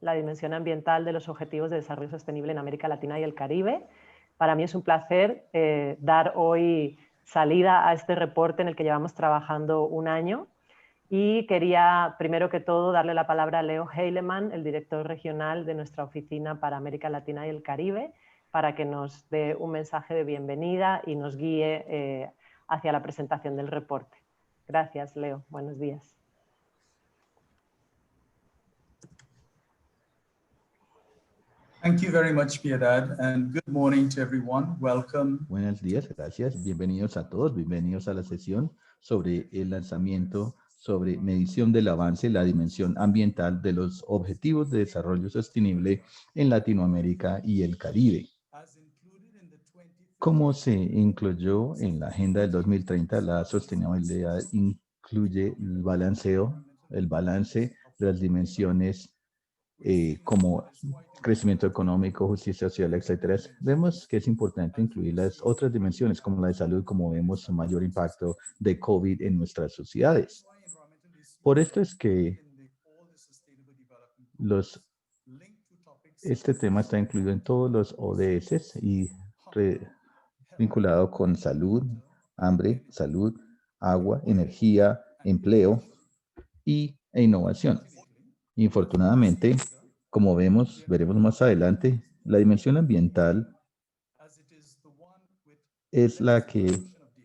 la dimensión ambiental de los Objetivos de Desarrollo Sostenible en América Latina y el Caribe. Para mí es un placer dar hoy salida a este reporte en el que llevamos trabajando un año. Y quería, primero que todo, darle la palabra a Leo Heilemann, el director regional de nuestra oficina para América Latina y el Caribe, para que nos dé un mensaje de bienvenida y nos guíe hacia la presentación del reporte. Gracias, Leo. Buenos días. Thank you very much, Piedad, and good morning to everyone. Welcome. Buenos días, gracias. Bienvenidos a todos, bienvenidos a la sesión sobre el lanzamiento sobre medición del avance, la dimensión ambiental de los Objetivos de Desarrollo Sostenible en Latinoamérica y el Caribe. Como se incluyó en la Agenda del 2030, la sostenibilidad incluye el balance de las dimensiones como crecimiento económico, justicia social, etcétera. Vemos que es importante incluir las otras dimensiones como la de salud, como vemos un mayor impacto de COVID en nuestras sociedades. Por esto es que este tema está incluido en todos los ODS y vinculado con salud, hambre, salud, agua, energía, empleo e innovación. Infortunadamente, como veremos más adelante, la dimensión ambiental es la que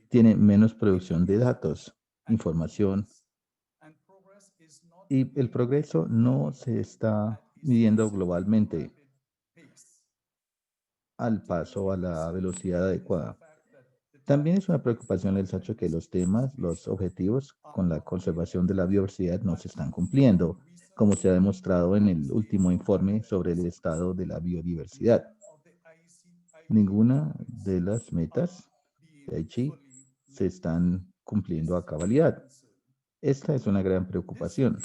tiene menos producción de datos, información, y el progreso no se está midiendo globalmente al paso a la velocidad adecuada. También es una preocupación el hecho que los objetivos con la conservación de la biodiversidad no se están cumpliendo, como se ha demostrado en el último informe sobre el estado de la biodiversidad. Ninguna de las metas de Aichi se están cumpliendo a cabalidad. Esta es una gran preocupación.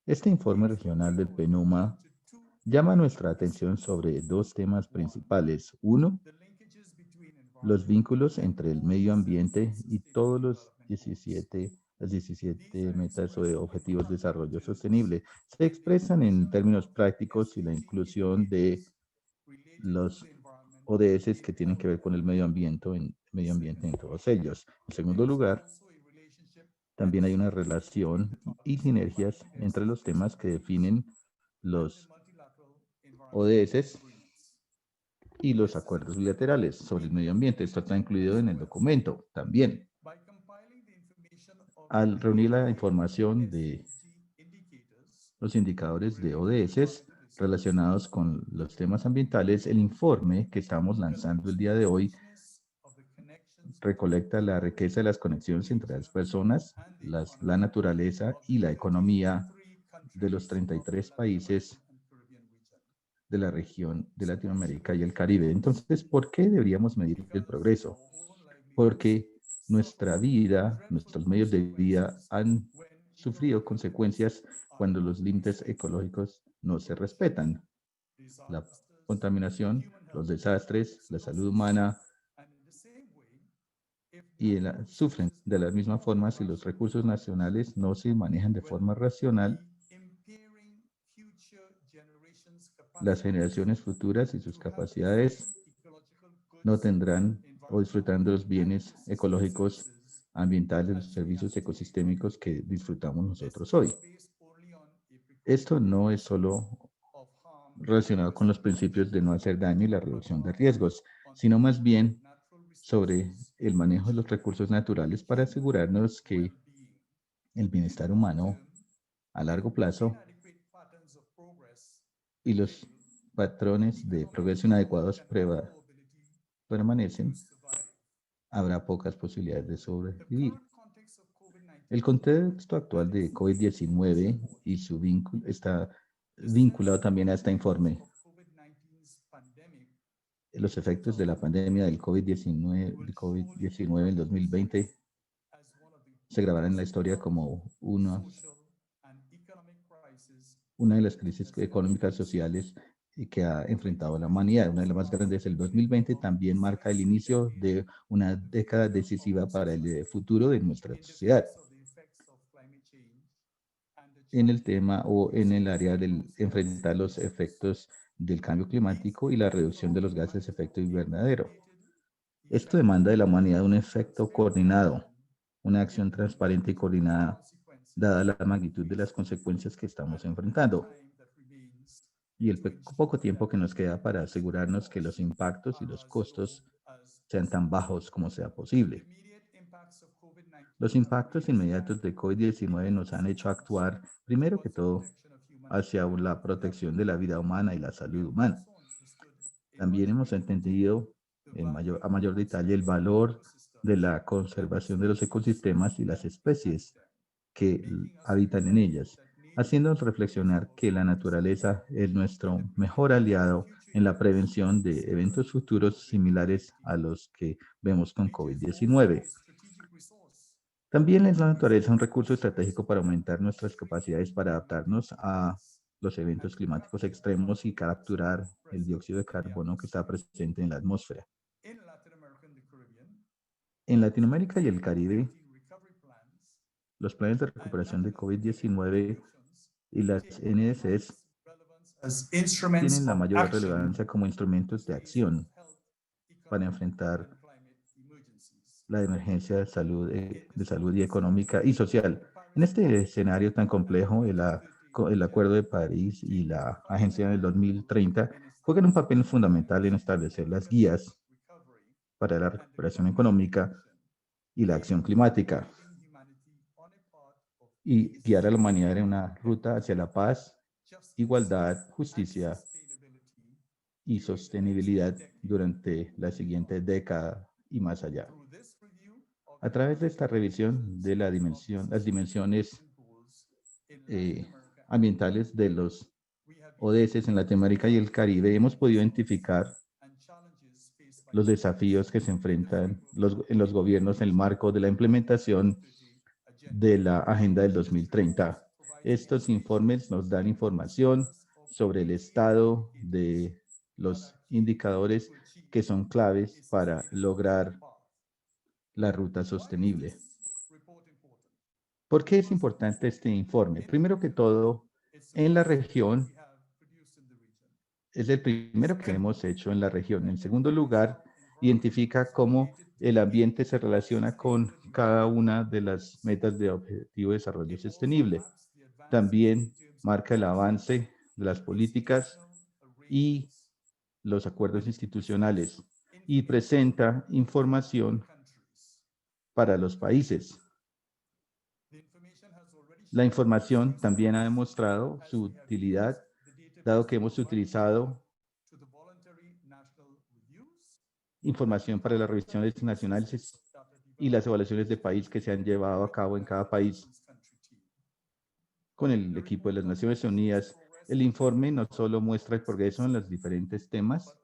Este informe regional del PNUMA llama nuestra atención sobre dos temas principales. Uno, los vínculos entre el medio ambiente y todos las 17 metas o objetivos de desarrollo sostenible se expresan en términos prácticos y la inclusión de los ODS que tienen que ver con el medio ambiente en todos ellos. En segundo lugar, también hay una relación y sinergias entre los temas que definen los ODS y los acuerdos bilaterales sobre el medio ambiente. Esto está incluido en el documento también. Al reunir la información de los indicadores de ODS relacionados con los temas ambientales, el informe que estamos lanzando el día de hoy recolecta la riqueza de las conexiones entre las personas, la naturaleza y la economía de los 33 países de la región de Latinoamérica y el Caribe. Entonces, ¿por qué deberíamos medir el progreso? Porque nuestra vida, nuestros medios de vida han sufrido consecuencias cuando los límites ecológicos no se respetan. La contaminación, los desastres, la salud humana, y sufren de la misma forma si los recursos nacionales no se manejan de forma racional. Las generaciones futuras y sus capacidades no tendrán o disfrutarán de los bienes ecológicos, ambientales, los servicios ecosistémicos que disfrutamos nosotros hoy. Esto no es solo relacionado con los principios de no hacer daño y la reducción de riesgos, sino más bien sobre el manejo de los recursos naturales para asegurarnos que el bienestar humano a largo plazo y los patrones de progreso inadecuados permanecen, habrá pocas posibilidades de sobrevivir. El contexto actual de COVID-19 y su vínculo está vinculado también a este informe. Los efectos de la pandemia del COVID-19 en 2020 se grabarán en la historia como una de las crisis económicas sociales que ha enfrentado la humanidad. Una de las más grandes, el 2020, también marca el inicio de una década decisiva para el futuro de nuestra sociedad. en el tema o en el área de enfrentar los efectos del cambio climático y la reducción de los gases de efecto invernadero. Esto demanda de la humanidad un efecto coordinado, una acción transparente y coordinada, dada la magnitud de las consecuencias que estamos enfrentando y el poco tiempo que nos queda para asegurarnos que los impactos y los costos sean tan bajos como sea posible. Los impactos inmediatos de COVID-19 nos han hecho actuar, primero que todo, hacia la protección de la vida humana y la salud humana. También hemos entendido a mayor detalle el valor de la conservación de los ecosistemas y las especies que habitan en ellas, haciéndonos reflexionar que la naturaleza es nuestro mejor aliado en la prevención de eventos futuros similares a los que vemos con COVID-19. También es la naturaleza un recurso estratégico para aumentar nuestras capacidades para adaptarnos a los eventos climáticos extremos y capturar el dióxido de carbono que está presente en la atmósfera. En Latinoamérica y el Caribe, los planes de recuperación de COVID-19 y las NDCs tienen la mayor relevancia como instrumentos de acción para enfrentar la emergencia de salud y económica y social. En este escenario tan complejo, el Acuerdo de París y la Agencia del 2030 juegan un papel fundamental en establecer las guías para la recuperación económica y la acción climática y guiar a la humanidad en una ruta hacia la paz, igualdad, justicia y sostenibilidad durante la siguiente década y más allá. A través de esta revisión de las dimensiones ambientales de los ODS en Latinoamérica y el Caribe, hemos podido identificar los desafíos que se enfrentan en los gobiernos en el marco de la implementación de la Agenda del 2030. Estos informes nos dan información sobre el estado de los indicadores que son claves para lograr la ruta sostenible. ¿Por qué es importante este informe? Primero que todo, en la región, es el primero que hemos hecho en la región. En segundo lugar, identifica cómo el ambiente se relaciona con cada una de las metas de Objetivo de Desarrollo Sostenible. También marca el avance de las políticas y los acuerdos institucionales y presenta información para los países. La información también ha demostrado su utilidad, dado que hemos utilizado información para las revisiones nacionales y las evaluaciones de país que se han llevado a cabo en cada país. Con el equipo de las Naciones Unidas, el informe no solo muestra el progreso en los diferentes temas,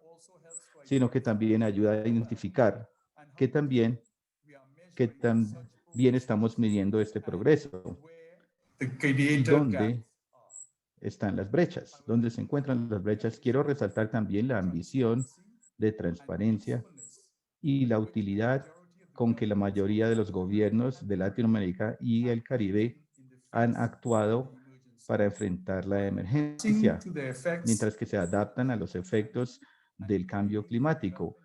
sino que también ayuda a identificar que también estamos midiendo este progreso. ¿Dónde están las brechas? ¿Dónde se encuentran las brechas? Quiero resaltar también la ambición de transparencia y la utilidad con que la mayoría de los gobiernos de Latinoamérica y el Caribe han actuado para enfrentar la emergencia, mientras que se adaptan a los efectos del cambio climático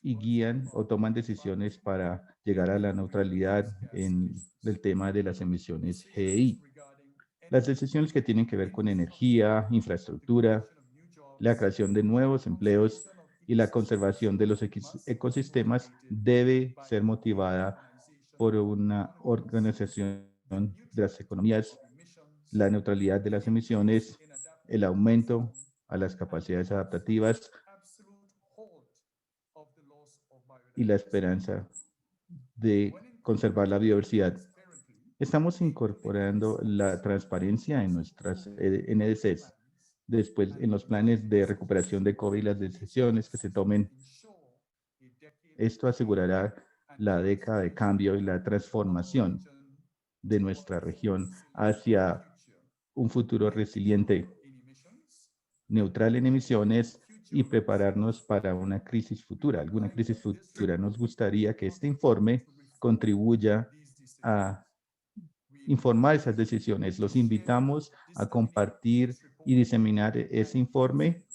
y guían o toman decisiones para llegar a la neutralidad en el tema de las emisiones GEI. Las decisiones que tienen que ver con energía, infraestructura, la creación de nuevos empleos y la conservación de los ecosistemas debe ser motivada por una organización de las economías, la neutralidad de las emisiones, el aumento a las capacidades adaptativas y la esperanza de conservar la biodiversidad. Estamos incorporando la transparencia en nuestras NDCs. Después, en los planes de recuperación de COVID y las decisiones que se tomen, esto asegurará la década de cambio y la transformación de nuestra región hacia un futuro resiliente, neutral en emisiones y prepararnos para una crisis futura, alguna crisis futura. Nos gustaría que este informe contribuya a informar esas decisiones. Los invitamos a compartir y diseminar ese informe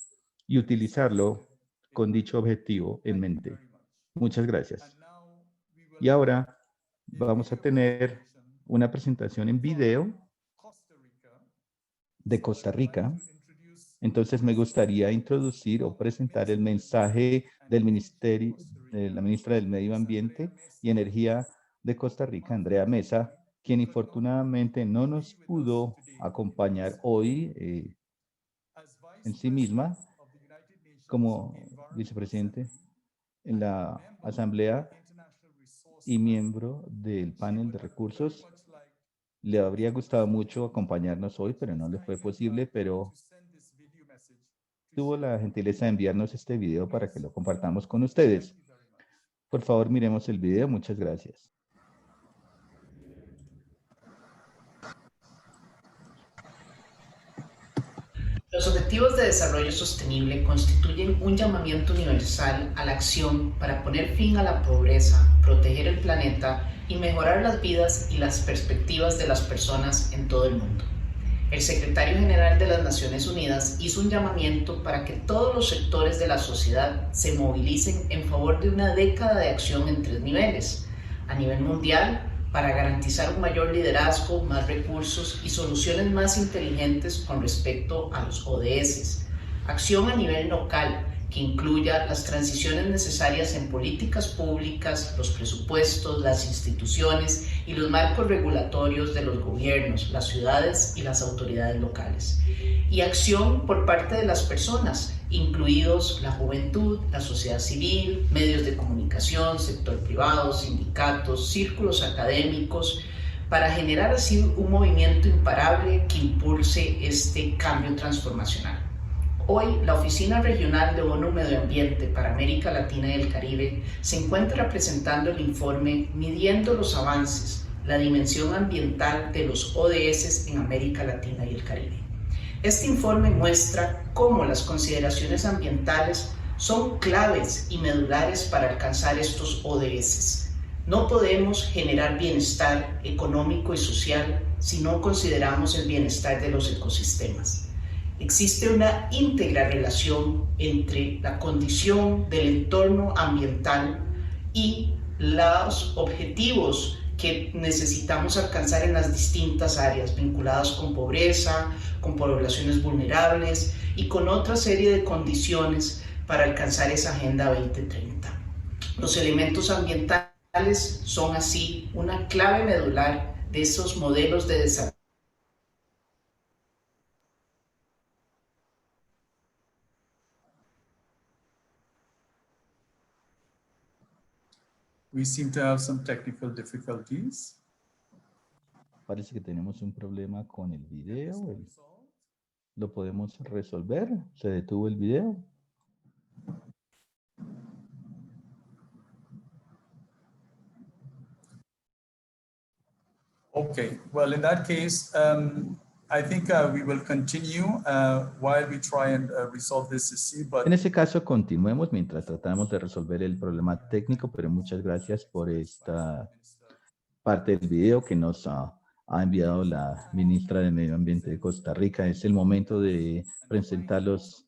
y utilizarlo con dicho objetivo en mente. Muchas gracias. Y ahora vamos a tener una presentación en video de Costa Rica. Entonces me gustaría introducir o presentar el mensaje del Ministerio, de la ministra del Medio Ambiente y Energía de Costa Rica, Andrea Mesa, quien infortunadamente no nos pudo acompañar hoy en sí misma como vicepresidente en la Asamblea y miembro del panel de recursos. Le habría gustado mucho acompañarnos hoy, pero no le fue posible, pero tuvo la gentileza de enviarnos este video para que lo compartamos con ustedes. Por favor, miremos el video. Muchas gracias. Los Objetivos de Desarrollo Sostenible constituyen un llamamiento universal a la acción para poner fin a la pobreza, proteger el planeta y mejorar las vidas y las perspectivas de las personas en todo el mundo. El secretario general de las Naciones Unidas hizo un llamamiento para que todos los sectores de la sociedad se movilicen en favor de una década de acción en 3 niveles. A nivel mundial, para garantizar un mayor liderazgo, más recursos y soluciones más inteligentes con respecto a los ODS. Acción a nivel local, que incluya las transiciones necesarias en políticas públicas, los presupuestos, las instituciones y los marcos regulatorios de los gobiernos, las ciudades y las autoridades locales. Y acción por parte de las personas, incluidos la juventud, la sociedad civil, medios de comunicación, sector privado, sindicatos, círculos académicos, para generar así un movimiento imparable que impulse este cambio transformacional. Hoy, la Oficina Regional de ONU Medio Ambiente para América Latina y el Caribe se encuentra presentando el informe Midiendo los avances, la dimensión ambiental de los ODS en América Latina y el Caribe. Este informe muestra cómo las consideraciones ambientales son claves y medulares para alcanzar estos ODS. No podemos generar bienestar económico y social si no consideramos el bienestar de los ecosistemas. Existe una íntegra relación entre la condición del entorno ambiental y los objetivos que necesitamos alcanzar en las distintas áreas vinculadas con pobreza, con poblaciones vulnerables y con otra serie de condiciones para alcanzar esa Agenda 2030. Los elementos ambientales son así una clave medular de esos modelos de desarrollo. We seem to have some technical difficulties. Parece que tenemos un problema con el video. ¿Lo podemos resolver? ¿Se detuvo el video? Okay, well, in that case, I think we will continue while we try and resolve this issue. But En ese caso, continuemos mientras tratamos de resolver el problema técnico, pero muchas gracias por esta parte del video que nos ha enviado la ministra de Medio Ambiente de Costa Rica. Es el momento de presentar los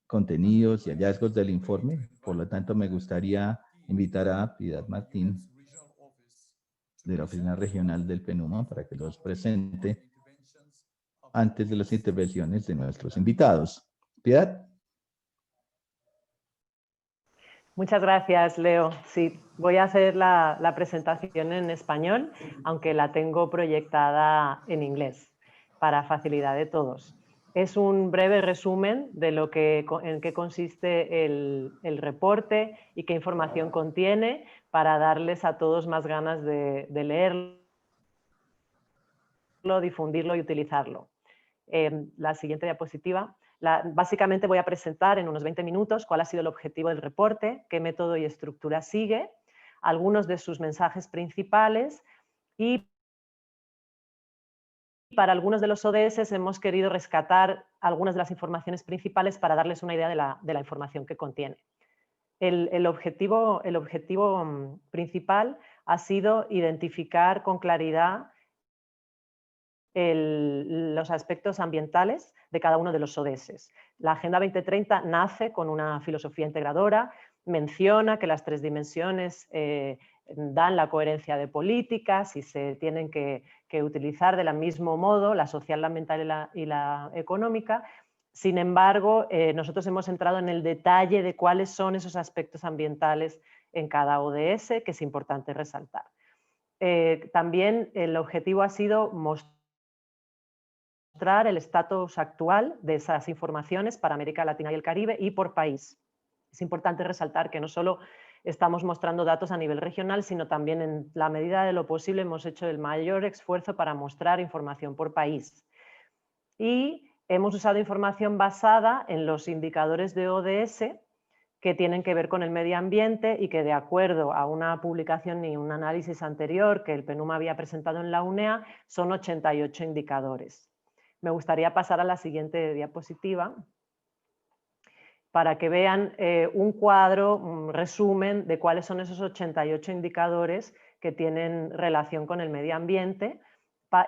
contenidos y hallazgos del informe. Por lo tanto, me gustaría invitar a Piedad Martín de la Oficina Regional del PNUMA para que los presente antes de las intervenciones de nuestros invitados. Piedad. Muchas gracias, Leo. Sí, voy a hacer la presentación en español, aunque la tengo proyectada en inglés, para facilidad de todos. Es un breve resumen de en qué consiste el reporte y qué información contiene, para darles a todos más ganas de leerlo, difundirlo y utilizarlo. La siguiente diapositiva. Básicamente voy a presentar en unos 20 minutos cuál ha sido el objetivo del reporte, qué método y estructura sigue, algunos de sus mensajes principales, y para algunos de los ODS hemos querido rescatar algunas de las informaciones principales para darles una idea de la información que contiene. El objetivo principal ha sido identificar con claridad los aspectos ambientales de cada uno de los ODS. La Agenda 2030 nace con una filosofía integradora, menciona que las 3 dimensiones dan la coherencia de políticas y se tienen que utilizar del mismo modo, la social, la ambiental y la económica. Sin embargo, nosotros hemos entrado en el detalle de cuáles son esos aspectos ambientales en cada ODS, que es importante resaltar. También el objetivo ha sido mostrar el estatus actual de esas informaciones para América Latina y el Caribe y por país. Es importante resaltar que no solo estamos mostrando datos a nivel regional, sino también en la medida de lo posible hemos hecho el mayor esfuerzo para mostrar información por país. Y hemos usado información basada en los indicadores de ODS que tienen que ver con el medio ambiente y que, de acuerdo a una publicación y un análisis anterior que el PNUMA había presentado en la UNEA, son 88 indicadores. Me gustaría pasar a la siguiente diapositiva para que vean un cuadro, un resumen de cuáles son esos 88 indicadores que tienen relación con el medio ambiente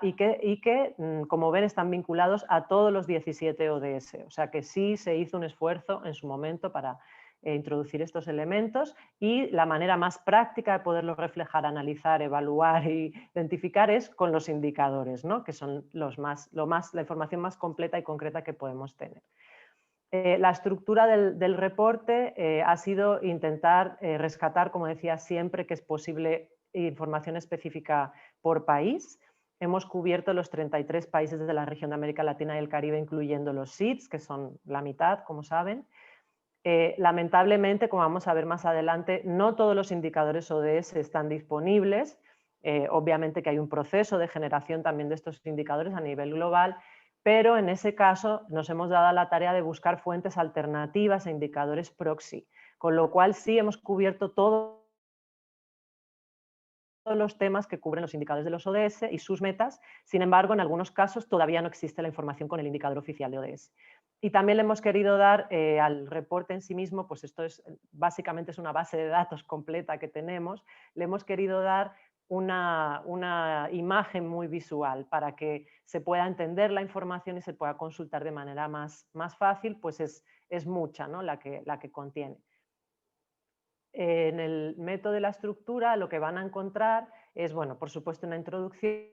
y que, como ven, están vinculados a todos los 17 ODS. O sea que sí se hizo un esfuerzo en su momento para introducir estos elementos, y la manera más práctica de poderlos reflejar, analizar, evaluar e identificar es con los indicadores, ¿no? Que son la información más completa y concreta que podemos tener. La estructura del reporte ha sido intentar rescatar, como decía, siempre que es posible, información específica por país. Hemos cubierto los 33 países de la región de América Latina y el Caribe, incluyendo los SIDS, que son la mitad, como saben. Lamentablemente, como vamos a ver más adelante, no todos los indicadores ODS están disponibles. Obviamente que hay un proceso de generación también de estos indicadores a nivel global, pero en ese caso nos hemos dado la tarea de buscar fuentes alternativas e indicadores proxy, con lo cual sí hemos cubierto todos los temas que cubren los indicadores de los ODS y sus metas. Sin embargo, en algunos casos todavía no existe la información con el indicador oficial de ODS. Y también le hemos querido dar al reporte en sí mismo, pues esto es básicamente es una base de datos completa que tenemos, le hemos querido dar una imagen muy visual para que se pueda entender la información y se pueda consultar de manera más fácil, pues es mucha, ¿no? la que contiene. En el método de la estructura lo que van a encontrar es, bueno, por supuesto una introducción,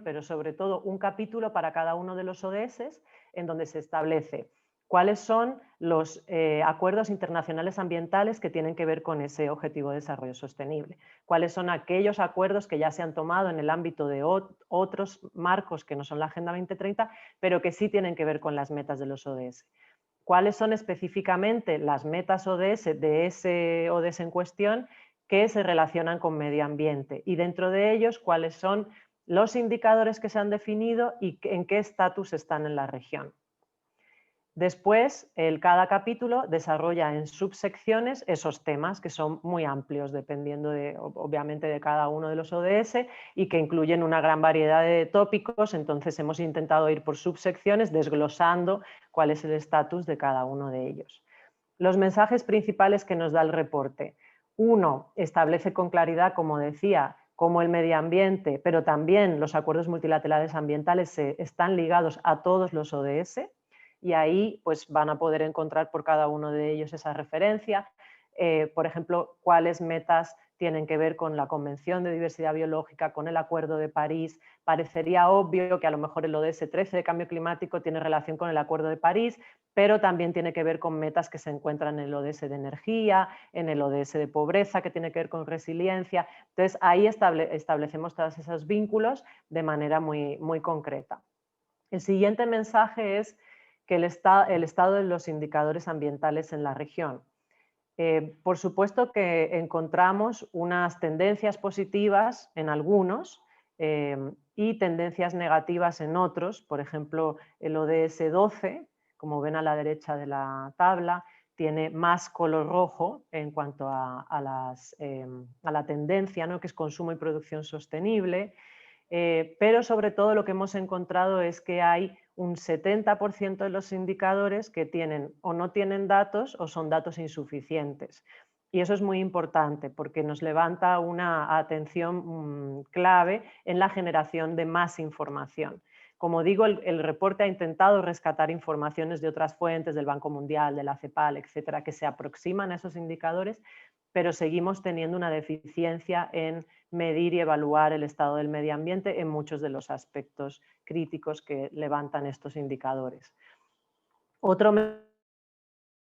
pero sobre todo un capítulo para cada uno de los ODS en donde se establece cuáles son los acuerdos internacionales ambientales que tienen que ver con ese objetivo de desarrollo sostenible, cuáles son aquellos acuerdos que ya se han tomado en el ámbito de otros marcos que no son la Agenda 2030, pero que sí tienen que ver con las metas de los ODS. Cuáles son específicamente las metas ODS de ese ODS en cuestión que se relacionan con medio ambiente, y dentro de ellos cuáles son los indicadores que se han definido y en qué estatus están en la región. Después, cada capítulo desarrolla en subsecciones esos temas que son muy amplios, dependiendo obviamente de cada uno de los ODS, y que incluyen una gran variedad de tópicos. Entonces hemos intentado ir por subsecciones desglosando cuál es el estatus de cada uno de ellos. Los mensajes principales que nos da el reporte. 1. Establece con claridad, como decía, cómo el medio ambiente, pero también los acuerdos multilaterales ambientales están ligados a todos los ODS, y ahí pues, van a poder encontrar por cada uno de ellos esa referencia. Por ejemplo, cuáles metas tienen que ver con la Convención de Diversidad Biológica, con el Acuerdo de París. Parecería obvio que a lo mejor el ODS 13 de Cambio Climático tiene relación con el Acuerdo de París, pero también tiene que ver con metas que se encuentran en el ODS de energía, en el ODS de pobreza, que tiene que ver con resiliencia. Entonces, ahí establecemos todos esos vínculos de manera muy concreta. El siguiente mensaje es que el estado de los indicadores ambientales en la región. Por supuesto que encontramos unas tendencias positivas en algunos y tendencias negativas en otros. Por ejemplo, el ODS 12, como ven a la derecha de la tabla, tiene más color rojo en cuanto a la tendencia, ¿no? Que es consumo y producción sostenible. Pero sobre todo lo que hemos encontrado es que hay un 70% de los indicadores que tienen o no tienen datos o son datos insuficientes. Y eso es muy importante porque nos levanta una atención clave en la generación de más información. Como digo, el reporte ha intentado rescatar informaciones de otras fuentes, del Banco Mundial, de la CEPAL, etcétera, que se aproximan a esos indicadores, pero seguimos teniendo una deficiencia en medir y evaluar el estado del medio ambiente en muchos de los aspectos críticos que levantan estos indicadores. Otro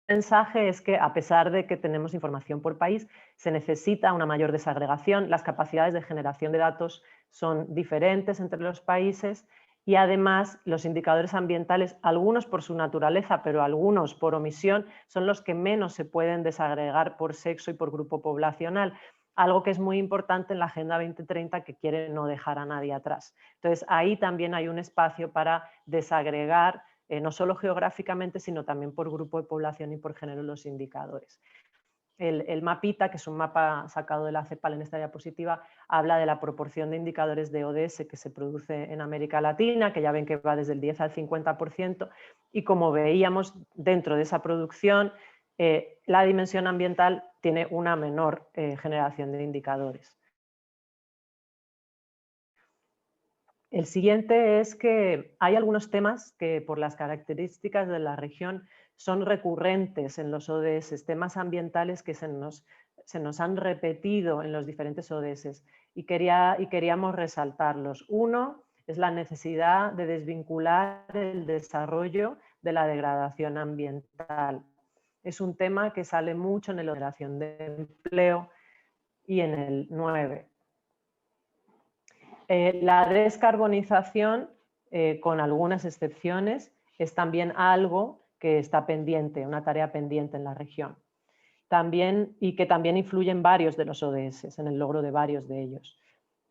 mensaje es que, a pesar de que tenemos información por país, se necesita una mayor desagregación, las capacidades de generación de datos son diferentes entre los países y además los indicadores ambientales, algunos por su naturaleza, pero algunos por omisión, son los que menos se pueden desagregar por sexo y por grupo poblacional, algo que es muy importante en la Agenda 2030 que quiere no dejar a nadie atrás. Entonces ahí también hay un espacio para desagregar no solo geográficamente, sino también por grupo de población y por género los indicadores. El mapita, que es un mapa sacado de la CEPAL en esta diapositiva, habla de la proporción de indicadores de ODS que se produce en América Latina, que ya ven que va desde el 10 al 50%, y como veíamos dentro de esa producción, la dimensión ambiental tiene una menor generación de indicadores. El siguiente es que hay algunos temas que por las características de la región son recurrentes en los ODS, temas ambientales que se nos han repetido en los diferentes ODS y queríamos resaltarlos. Uno es la necesidad de desvincular el desarrollo de la degradación ambiental. Es un tema que sale mucho en la generación de empleo y en el 9. La descarbonización, con algunas excepciones, es también algo que está pendiente, una tarea pendiente en la región. También, y que también influye en varios de los ODS, en el logro de varios de ellos.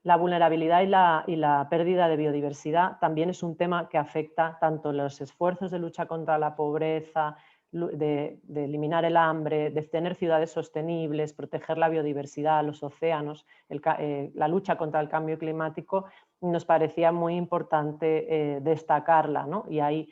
La vulnerabilidad y la pérdida de biodiversidad también es un tema que afecta tanto los esfuerzos de lucha contra la pobreza, de eliminar el hambre, de tener ciudades sostenibles, proteger la biodiversidad, los océanos, la lucha contra el cambio climático, nos parecía muy importante destacarla, ¿no? Y hay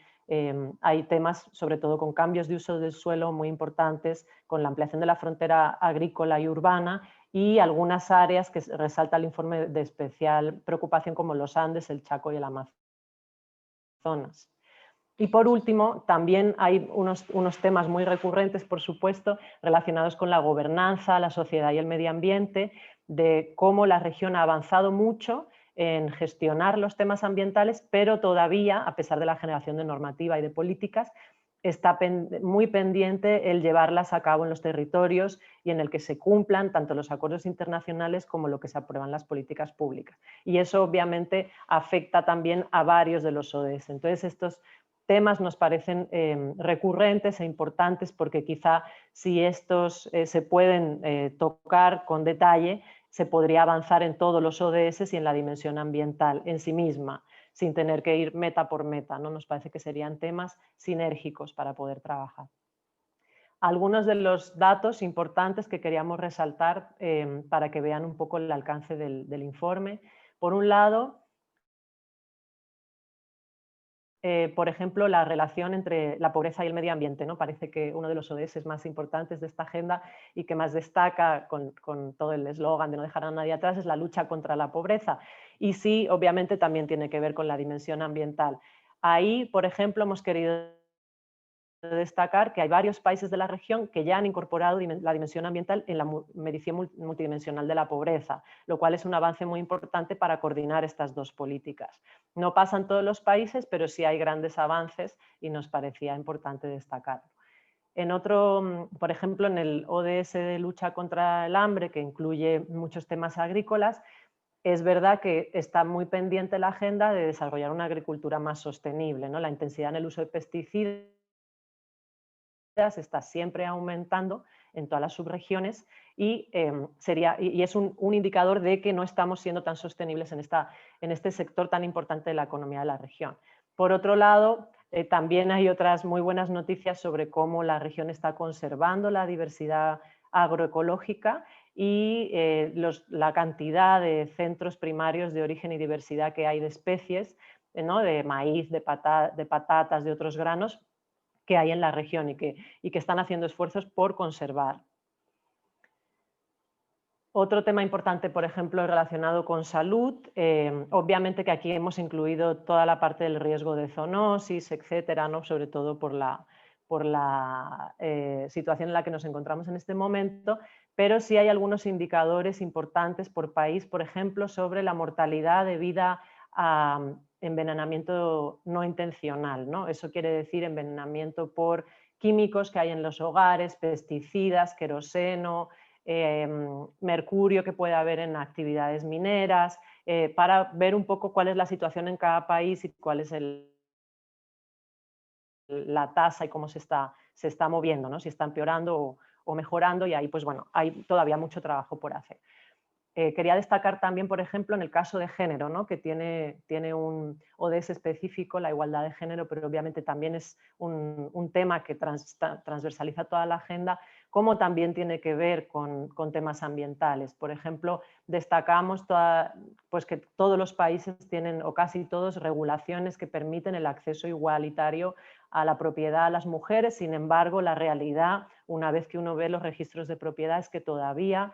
temas, sobre todo con cambios de uso del suelo muy importantes, con la ampliación de la frontera agrícola y urbana y algunas áreas que resalta el informe de especial preocupación como los Andes, el Chaco y el Amazonas. Y por último, también hay unos temas muy recurrentes, por supuesto, relacionados con la gobernanza, la sociedad y el medio ambiente, de cómo la región ha avanzado mucho en gestionar los temas ambientales, pero todavía, a pesar de la generación de normativa y de políticas, está muy pendiente el llevarlas a cabo en los territorios y en el que se cumplan tanto los acuerdos internacionales como lo que se aprueban las políticas públicas. Y eso obviamente afecta también a varios de los ODS. Entonces estos temas nos parecen recurrentes e importantes porque quizá si estos se pueden tocar con detalle, se podría avanzar en todos los ODS y en la dimensión ambiental en sí misma, sin tener que ir meta por meta, ¿no? Nos parece que serían temas sinérgicos para poder trabajar. Algunos de los datos importantes que queríamos resaltar para que vean un poco el alcance del informe. Por un lado, por ejemplo, la relación entre la pobreza y el medio ambiente, ¿no? Parece que uno de los ODS más importantes de esta agenda y que más destaca con todo el eslogan de no dejar a nadie atrás es la lucha contra la pobreza. Y sí, obviamente también tiene que ver con la dimensión ambiental. Ahí, por ejemplo, hemos querido destacar que hay varios países de la región que ya han incorporado la dimensión ambiental en la medición multidimensional de la pobreza, lo cual es un avance muy importante para coordinar estas dos políticas. No pasa en todos los países, pero sí hay grandes avances y nos parecía importante destacarlo. En otro, por ejemplo, en el ODS de lucha contra el hambre, que incluye muchos temas agrícolas, es verdad que está muy pendiente la agenda de desarrollar una agricultura más sostenible, ¿no? La intensidad en el uso de pesticidas está siempre aumentando en todas las subregiones y es un indicador de que no estamos siendo tan sostenibles en este sector tan importante de la economía de la región. Por otro lado, también hay otras muy buenas noticias sobre cómo la región está conservando la diversidad agroecológica y la cantidad de centros primarios de origen y diversidad que hay de especies, ¿no? De maíz, de patatas, de otros granos, que hay en la región y que están haciendo esfuerzos por conservar. Otro tema importante, por ejemplo, relacionado con salud, obviamente que aquí hemos incluido toda la parte del riesgo de zoonosis, etcétera, ¿no? Sobre todo por la situación en la que nos encontramos en este momento, pero sí hay algunos indicadores importantes por país, por ejemplo, sobre la mortalidad debida a envenenamiento no intencional, ¿no? Eso quiere decir envenenamiento por químicos que hay en los hogares, pesticidas, queroseno, mercurio que puede haber en actividades mineras, para ver un poco cuál es la situación en cada país y cuál es la tasa y cómo se está moviendo, ¿no? Si está empeorando o mejorando, y ahí pues bueno, hay todavía mucho trabajo por hacer. Quería destacar también, por ejemplo, en el caso de género, ¿no? Que tiene un ODS específico, la igualdad de género, pero obviamente también es un tema que transversaliza toda la agenda, como también tiene que ver con temas ambientales. Por ejemplo, destacamos pues que todos los países tienen, o casi todos, regulaciones que permiten el acceso igualitario a la propiedad a las mujeres. Sin embargo, la realidad, una vez que uno ve los registros de propiedad, es que todavía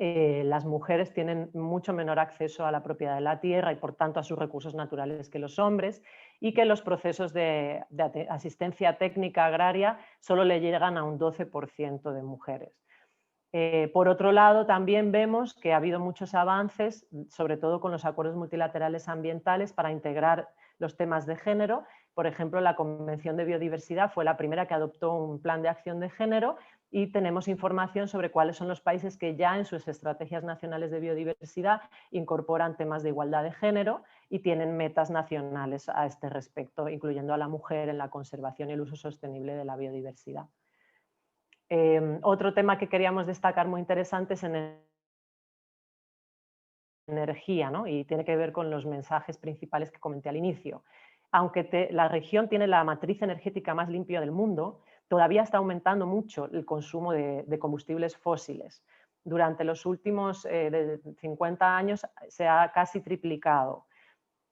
las mujeres tienen mucho menor acceso a la propiedad de la tierra y por tanto a sus recursos naturales que los hombres, y que los procesos de asistencia técnica agraria solo le llegan a un 12% de mujeres. Por otro lado, también vemos que ha habido muchos avances, sobre todo con los acuerdos multilaterales ambientales, para integrar los temas de género. Por ejemplo, la Convención de Biodiversidad fue la primera que adoptó un plan de acción de género, y tenemos información sobre cuáles son los países que ya en sus estrategias nacionales de biodiversidad incorporan temas de igualdad de género y tienen metas nacionales a este respecto, incluyendo a la mujer en la conservación y el uso sostenible de la biodiversidad. Otro tema que queríamos destacar muy interesante es en energía, ¿no? Y tiene que ver con los mensajes principales que comenté al inicio. Aunque la región tiene la matriz energética más limpia del mundo, todavía está aumentando mucho el consumo de combustibles fósiles. Durante los últimos 50 años se ha casi triplicado.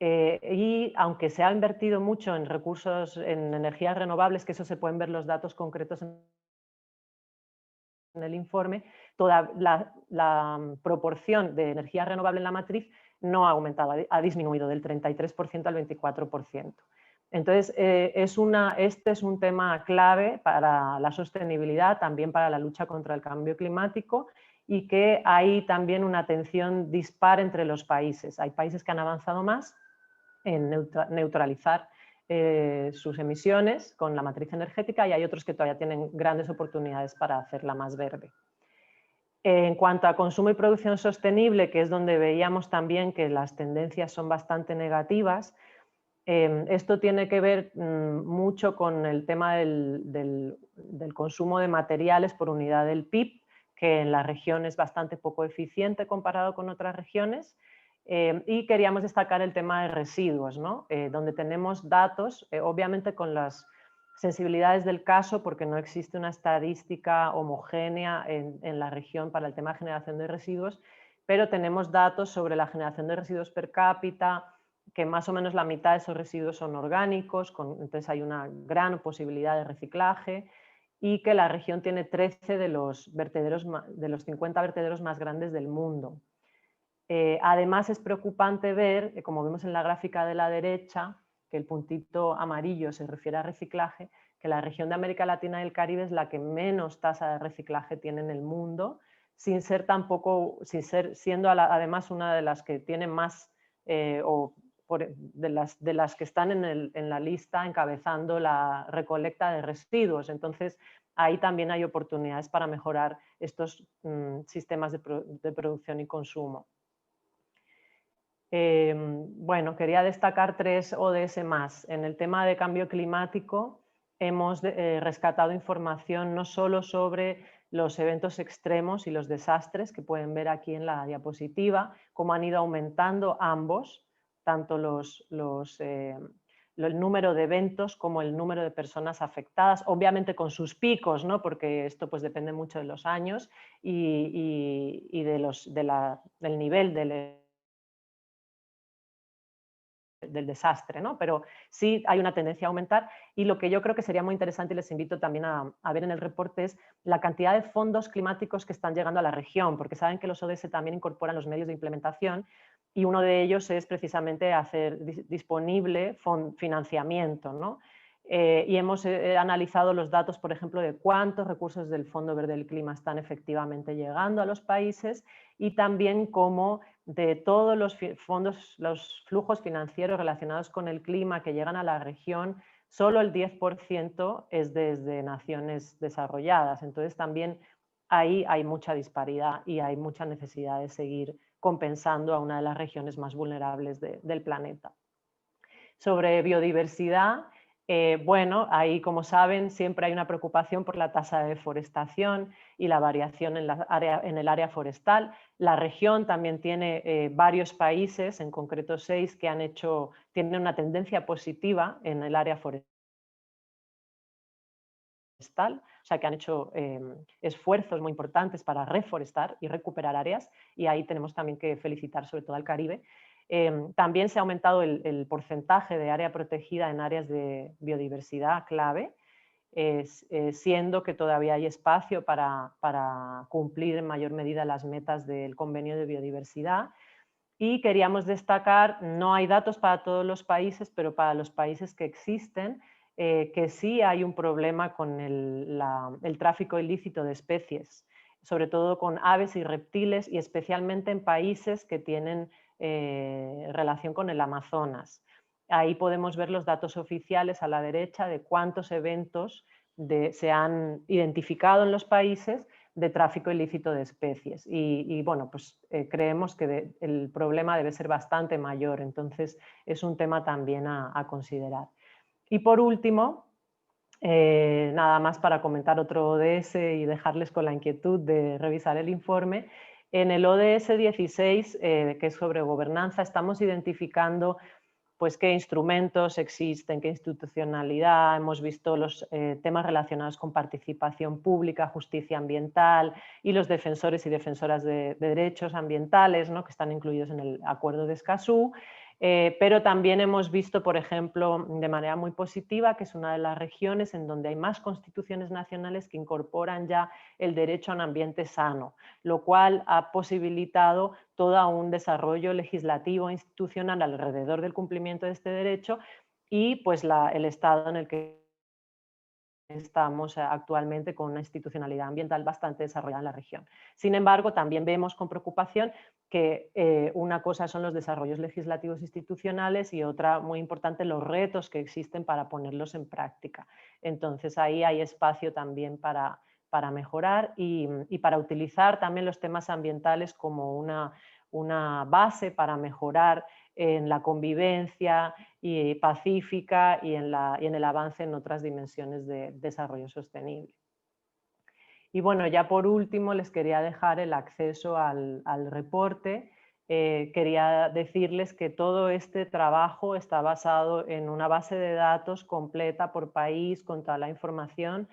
Y aunque se ha invertido mucho en recursos, en energías renovables, que eso se pueden ver los datos concretos en el informe, toda la proporción de energía renovable en la matriz no ha aumentado, ha disminuido del 33% al 24%. Entonces, este es un tema clave para la sostenibilidad, también para la lucha contra el cambio climático, y que hay también una tensión dispar entre los países. Hay países que han avanzado más en neutralizar sus emisiones con la matriz energética, y hay otros que todavía tienen grandes oportunidades para hacerla más verde. En cuanto a consumo y producción sostenible, que es donde veíamos también que las tendencias son bastante negativas, esto tiene que ver mucho con el tema del consumo de materiales por unidad del PIB, que en la región es bastante poco eficiente comparado con otras regiones. Y queríamos destacar el tema de residuos, ¿no? Donde tenemos datos, obviamente con las sensibilidades del caso, porque no existe una estadística homogénea en la región para el tema de generación de residuos, pero tenemos datos sobre la generación de residuos per cápita, que más o menos la mitad de esos residuos son orgánicos, entonces hay una gran posibilidad de reciclaje, y que la región tiene 13 de los 50 vertederos más grandes del mundo. Además es preocupante ver, como vemos en la gráfica de la derecha, que el puntito amarillo se refiere a reciclaje, que la región de América Latina y el Caribe es la que menos tasa de reciclaje tiene en el mundo, siendo además una de las que tiene más, de las que están en la lista encabezando la recolecta de residuos. Entonces, ahí también hay oportunidades para mejorar estos sistemas de producción y consumo. Bueno, quería destacar 3 ODS más. En el tema de cambio climático hemos rescatado información no solo sobre los eventos extremos y los desastres, que pueden ver aquí en la diapositiva, cómo han ido aumentando ambos, tanto el número de eventos como el número de personas afectadas, obviamente con sus picos, ¿no? Porque esto pues depende mucho de los años y del nivel del del desastre, ¿no? Pero sí hay una tendencia a aumentar, y lo que yo creo que sería muy interesante y les invito también a ver en el reporte es la cantidad de fondos climáticos que están llegando a la región, porque saben que los ODS también incorporan los medios de implementación y uno de ellos es precisamente hacer disponible financiamiento, ¿no? Y hemos analizado los datos, por ejemplo, de cuántos recursos del Fondo Verde del Clima están efectivamente llegando a los países y también cómo de todos los fondos, los flujos financieros relacionados con el clima que llegan a la región, solo el 10% es desde naciones desarrolladas. Entonces también ahí hay mucha disparidad y hay mucha necesidad de seguir compensando a una de las regiones más vulnerables del planeta. Sobre biodiversidad, bueno, ahí como saben siempre hay una preocupación por la tasa de deforestación y la variación en el área forestal. La región también tiene varios países, en concreto 6, que tienen una tendencia positiva en el área forestal, o sea que han hecho esfuerzos muy importantes para reforestar y recuperar áreas, y ahí tenemos también que felicitar sobre todo al Caribe. También se ha aumentado el porcentaje de área protegida en áreas de biodiversidad clave, siendo que todavía hay espacio para cumplir en mayor medida las metas del Convenio de Biodiversidad. Y queríamos destacar, no hay datos para todos los países, pero para los países que existen, que sí hay un problema con el tráfico ilícito de especies, sobre todo con aves y reptiles, y especialmente en países que tienen relación con el Amazonas. Ahí podemos ver los datos oficiales a la derecha de cuántos eventos se han identificado en los países de tráfico ilícito de especies. Y bueno, pues creemos que el problema debe ser bastante mayor, entonces es un tema también a considerar. Y por último, nada más para comentar otro ODS y dejarles con la inquietud de revisar el informe. En el ODS 16, que es sobre gobernanza, estamos identificando pues qué instrumentos existen, qué institucionalidad, hemos visto los temas relacionados con participación pública, justicia ambiental y los defensores y defensoras de derechos ambientales, ¿no?, que están incluidos en el Acuerdo de Escazú. Pero también hemos visto, por ejemplo, de manera muy positiva, que es una de las regiones en donde hay más constituciones nacionales que incorporan ya el derecho a un ambiente sano, lo cual ha posibilitado todo un desarrollo legislativo e institucional alrededor del cumplimiento de este derecho y pues el estado en el que estamos actualmente con una institucionalidad ambiental bastante desarrollada en la región. Sin embargo, también vemos con preocupación que una cosa son los desarrollos legislativos institucionales y otra muy importante los retos que existen para ponerlos en práctica. Entonces ahí hay espacio también para mejorar y para utilizar también los temas ambientales como una base para mejorar en la convivencia y pacífica y en el avance en otras dimensiones de desarrollo sostenible. Y bueno, ya por último les quería dejar el acceso al reporte. Quería decirles que todo este trabajo está basado en una base de datos completa por país con toda la información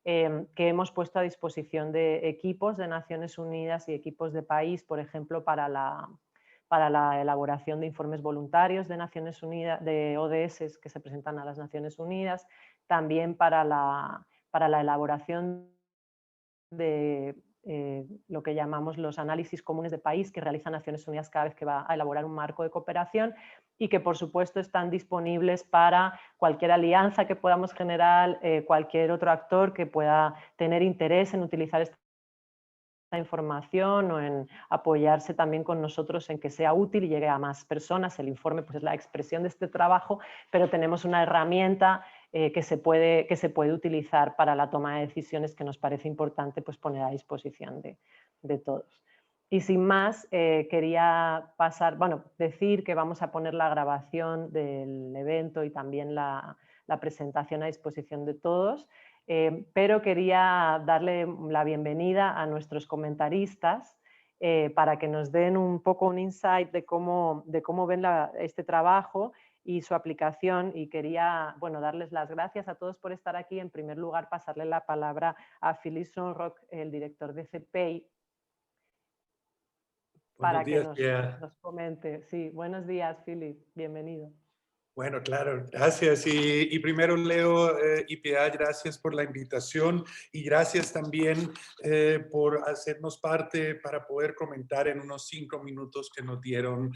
que hemos puesto a disposición de equipos de Naciones Unidas y equipos de país, por ejemplo, para la elaboración de informes voluntarios de Naciones Unidas, de ODS que se presentan a las Naciones Unidas, también para la elaboración de lo que llamamos los análisis comunes de país que realiza Naciones Unidas cada vez que va a elaborar un marco de cooperación y que por supuesto están disponibles para cualquier alianza que podamos generar, cualquier otro actor que pueda tener interés en utilizar esta información o en apoyarse también con nosotros en que sea útil y llegue a más personas. El informe pues, es la expresión de este trabajo, pero tenemos una herramienta que se puede utilizar para la toma de decisiones que nos parece importante pues, poner a disposición de todos. Y sin más, quería decir que vamos a poner la grabación del evento y también la presentación a disposición de todos. Pero quería darle la bienvenida a nuestros comentaristas para que nos den un poco un insight de cómo ven este trabajo y su aplicación, y quería darles las gracias a todos por estar aquí. En primer lugar, pasarle la palabra a Philippe Sonrock, el director de CEPEI, para que nos comente. Sí, buenos días, Philippe, bienvenido. Bueno, claro, gracias. Y primero, Leo y Piedad, gracias por la invitación y gracias también por hacernos parte para poder comentar en unos 5 minutos que nos dieron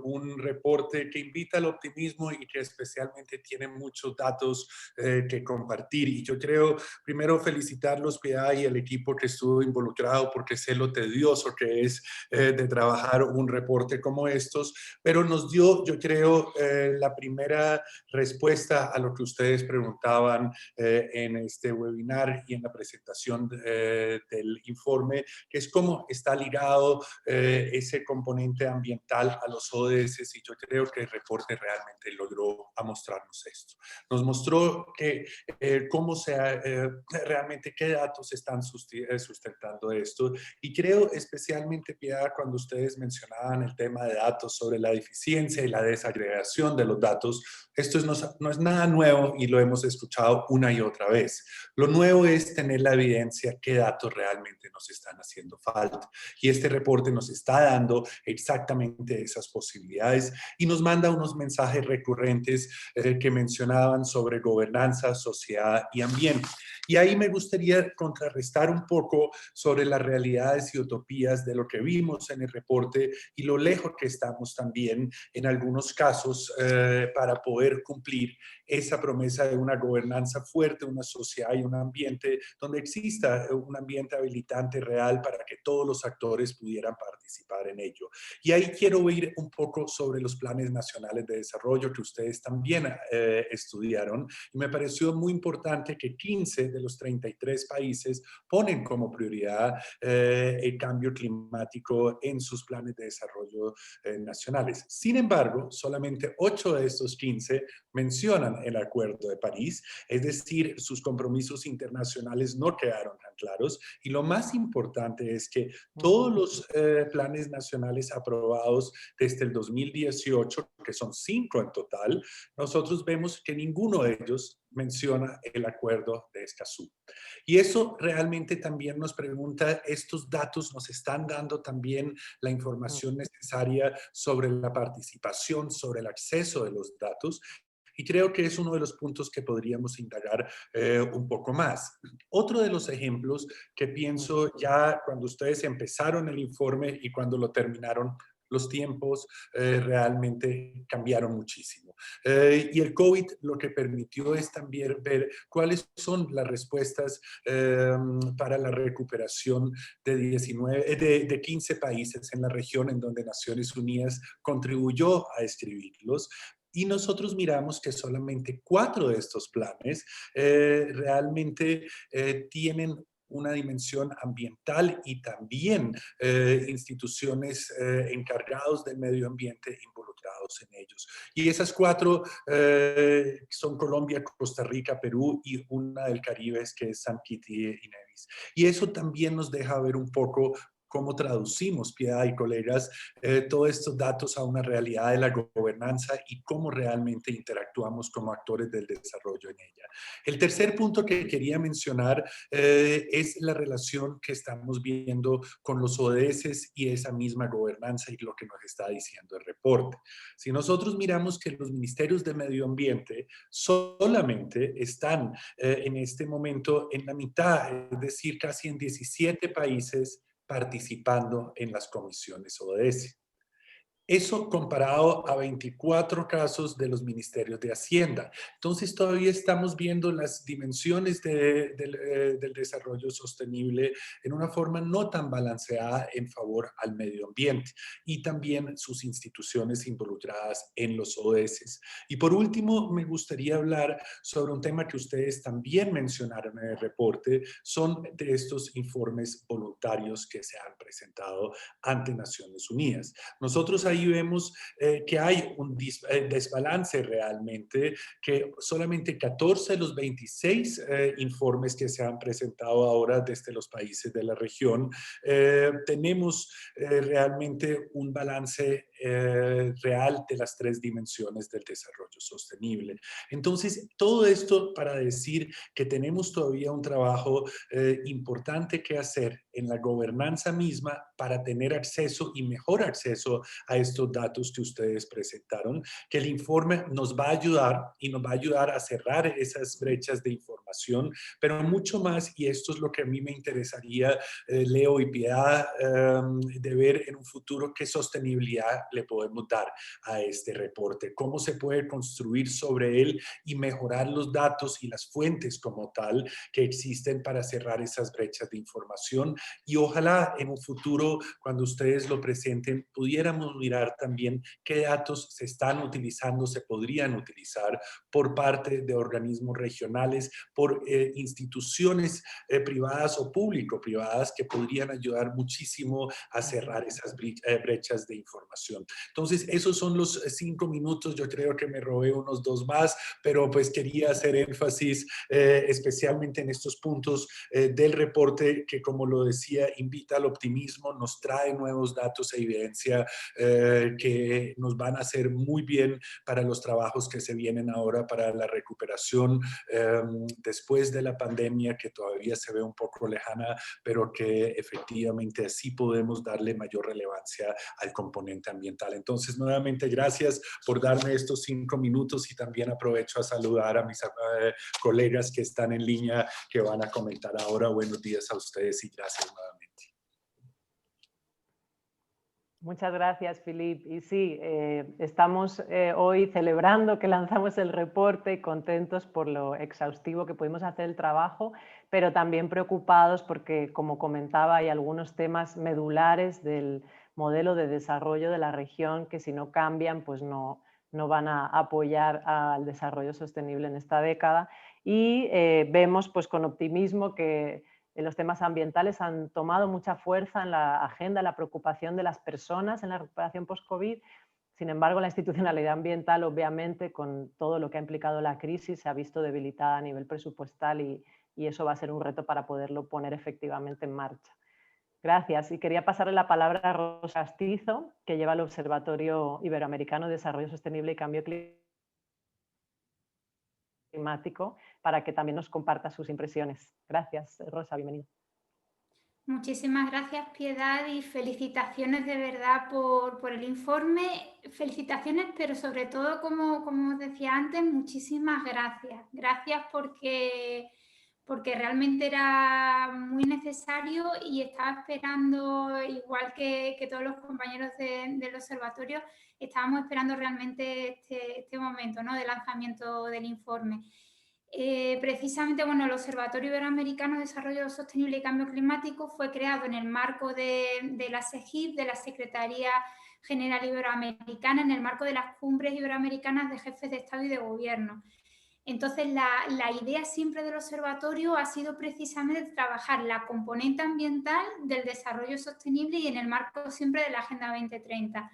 un reporte que invita al optimismo y que especialmente tiene muchos datos que compartir. Y yo creo, primero, felicitarlos, Piedad, y el equipo que estuvo involucrado, porque sé lo tedioso que es de trabajar un reporte como estos, pero nos dio, yo creo, la primera respuesta a lo que ustedes preguntaban en este webinar y en la presentación del informe, que es cómo está ligado ese componente ambiental a los ODS, y yo creo que el reporte realmente logró a mostrarnos esto. Nos mostró que realmente qué datos están sustentando esto, y creo especialmente, Piedad, cuando ustedes mencionaban el tema de datos sobre la deficiencia y la desagregación de los datos, esto no es nada nuevo y lo hemos escuchado una y otra vez. Lo nuevo es tener la evidencia qué datos realmente nos están haciendo falta. Y este reporte nos está dando exactamente esas posibilidades y nos manda unos mensajes recurrentes que mencionaban sobre gobernanza, sociedad y ambiente. Y ahí me gustaría contrarrestar un poco sobre las realidades y utopías de lo que vimos en el reporte y lo lejos que estamos también en algunos casos para poder cumplir esa promesa de una gobernanza fuerte, una sociedad y un ambiente donde exista un ambiente habilitante real para que todos los actores pudieran participar en ello. Y ahí quiero ir un poco sobre los planes nacionales de desarrollo que ustedes también estudiaron, y me pareció muy importante que 15 de los 33 países ponen como prioridad el cambio climático en sus planes de desarrollo nacionales. Sin embargo, solamente 8 de estos 15 mencionan el Acuerdo de París, es decir, sus compromisos internacionales no quedaron tan claros, y lo más importante es que todos los planes nacionales aprobados desde el 2018, que son 5 en total, nosotros vemos que ninguno de ellos menciona el Acuerdo de Escazú. Y eso realmente también nos pregunta, ¿estos datos nos están dando también la información necesaria sobre la participación, sobre el acceso de los datos? Y creo que es uno de los puntos que podríamos indagar un poco más. Otro de los ejemplos que pienso ya cuando ustedes empezaron el informe y cuando lo terminaron, los tiempos realmente cambiaron muchísimo. Y el COVID lo que permitió es también ver cuáles son las respuestas para la recuperación de 15 países en la región en donde Naciones Unidas contribuyó a escribirlos. Y nosotros miramos que solamente 4 de estos planes realmente tienen una dimensión ambiental y también instituciones encargados del medio ambiente involucrados en ellos. Y esas 4 son Colombia, Costa Rica, Perú, y una del Caribe que es San Kitts y Nevis. Y eso también nos deja ver un poco cómo traducimos, Piedad y colegas, todos estos datos a una realidad de la gobernanza y cómo realmente interactuamos como actores del desarrollo en ella. El tercer punto que quería mencionar es la relación que estamos viendo con los ODS y esa misma gobernanza y lo que nos está diciendo el reporte. Si nosotros miramos que los ministerios de medio ambiente solamente están en este momento en la mitad, es decir, casi en 17 países participando en las comisiones ODS. Eso comparado a 24 casos de los ministerios de Hacienda. Entonces todavía estamos viendo las dimensiones del desarrollo sostenible en una forma no tan balanceada en favor al medio ambiente y también sus instituciones involucradas en los ODS. Y por último, me gustaría hablar sobre un tema que ustedes también mencionaron en el reporte, son de estos informes voluntarios que se han presentado ante Naciones Unidas. Nosotros ahí vemos que hay un desbalance realmente, que solamente 14 de los 26 informes que se han presentado ahora desde los países de la región, tenemos realmente un balance real de las 3 dimensiones del desarrollo sostenible. Entonces, todo esto para decir que tenemos todavía un trabajo importante que hacer en la gobernanza misma para tener acceso y mejor acceso a estos datos que ustedes presentaron, que el informe nos va a ayudar y nos va a ayudar a cerrar esas brechas de información, pero mucho más, y esto es lo que a mí me interesaría, Leo y Piedad, de ver en un futuro qué sostenibilidad le podemos dar a este reporte, cómo se puede construir sobre él y mejorar los datos y las fuentes como tal que existen para cerrar esas brechas de información. Y ojalá en un futuro, cuando ustedes lo presenten, pudiéramos mirar también qué datos se están utilizando, se podrían utilizar por parte de organismos regionales, por instituciones privadas o público-privadas que podrían ayudar muchísimo a cerrar esas brechas de información. Entonces, esos son los 5 minutos. Yo creo que me robé unos 2 más, pero pues quería hacer énfasis especialmente en estos puntos del reporte que, como lo decía, invita al optimismo, nos trae nuevos datos e evidencia que nos van a hacer muy bien para los trabajos que se vienen ahora para la recuperación después de la pandemia, que todavía se ve un poco lejana, pero que efectivamente así podemos darle mayor relevancia al componente ambiental. Entonces, nuevamente, gracias por darme estos 5 minutos y también aprovecho a saludar a mis colegas que están en línea que van a comentar ahora. Buenos días a ustedes y gracias nuevamente. Muchas gracias, Philippe. Y sí, estamos hoy celebrando que lanzamos el reporte y contentos por lo exhaustivo que pudimos hacer el trabajo, pero también preocupados porque, como comentaba, hay algunos temas medulares del modelo de desarrollo de la región que, si no cambian, pues no van a apoyar al desarrollo sostenible en esta década. Y vemos pues, con optimismo que los temas ambientales han tomado mucha fuerza en la agenda, la preocupación de las personas en la recuperación post-COVID. Sin embargo, la institucionalidad ambiental, obviamente, con todo lo que ha implicado la crisis, se ha visto debilitada a nivel presupuestal y eso va a ser un reto para poderlo poner efectivamente en marcha. Gracias. Y quería pasarle la palabra a Rosa Castizo, que lleva el Observatorio Iberoamericano de Desarrollo Sostenible y Cambio Climático, para que también nos comparta sus impresiones. Gracias, Rosa, bienvenida. Muchísimas gracias, Piedad, y felicitaciones de verdad por el informe. Felicitaciones, pero sobre todo, como os decía antes, muchísimas gracias. Gracias porque realmente era muy necesario y estaba esperando, igual que todos los compañeros del observatorio, estábamos esperando realmente este momento, ¿no?, de lanzamiento del informe. Precisamente, bueno, el Observatorio Iberoamericano de Desarrollo Sostenible y Cambio Climático fue creado en el marco de la SEGIP, de la Secretaría General Iberoamericana, en el marco de las cumbres iberoamericanas de jefes de Estado y de Gobierno. Entonces, la idea siempre del observatorio ha sido precisamente trabajar la componente ambiental del desarrollo sostenible y en el marco siempre de la Agenda 2030.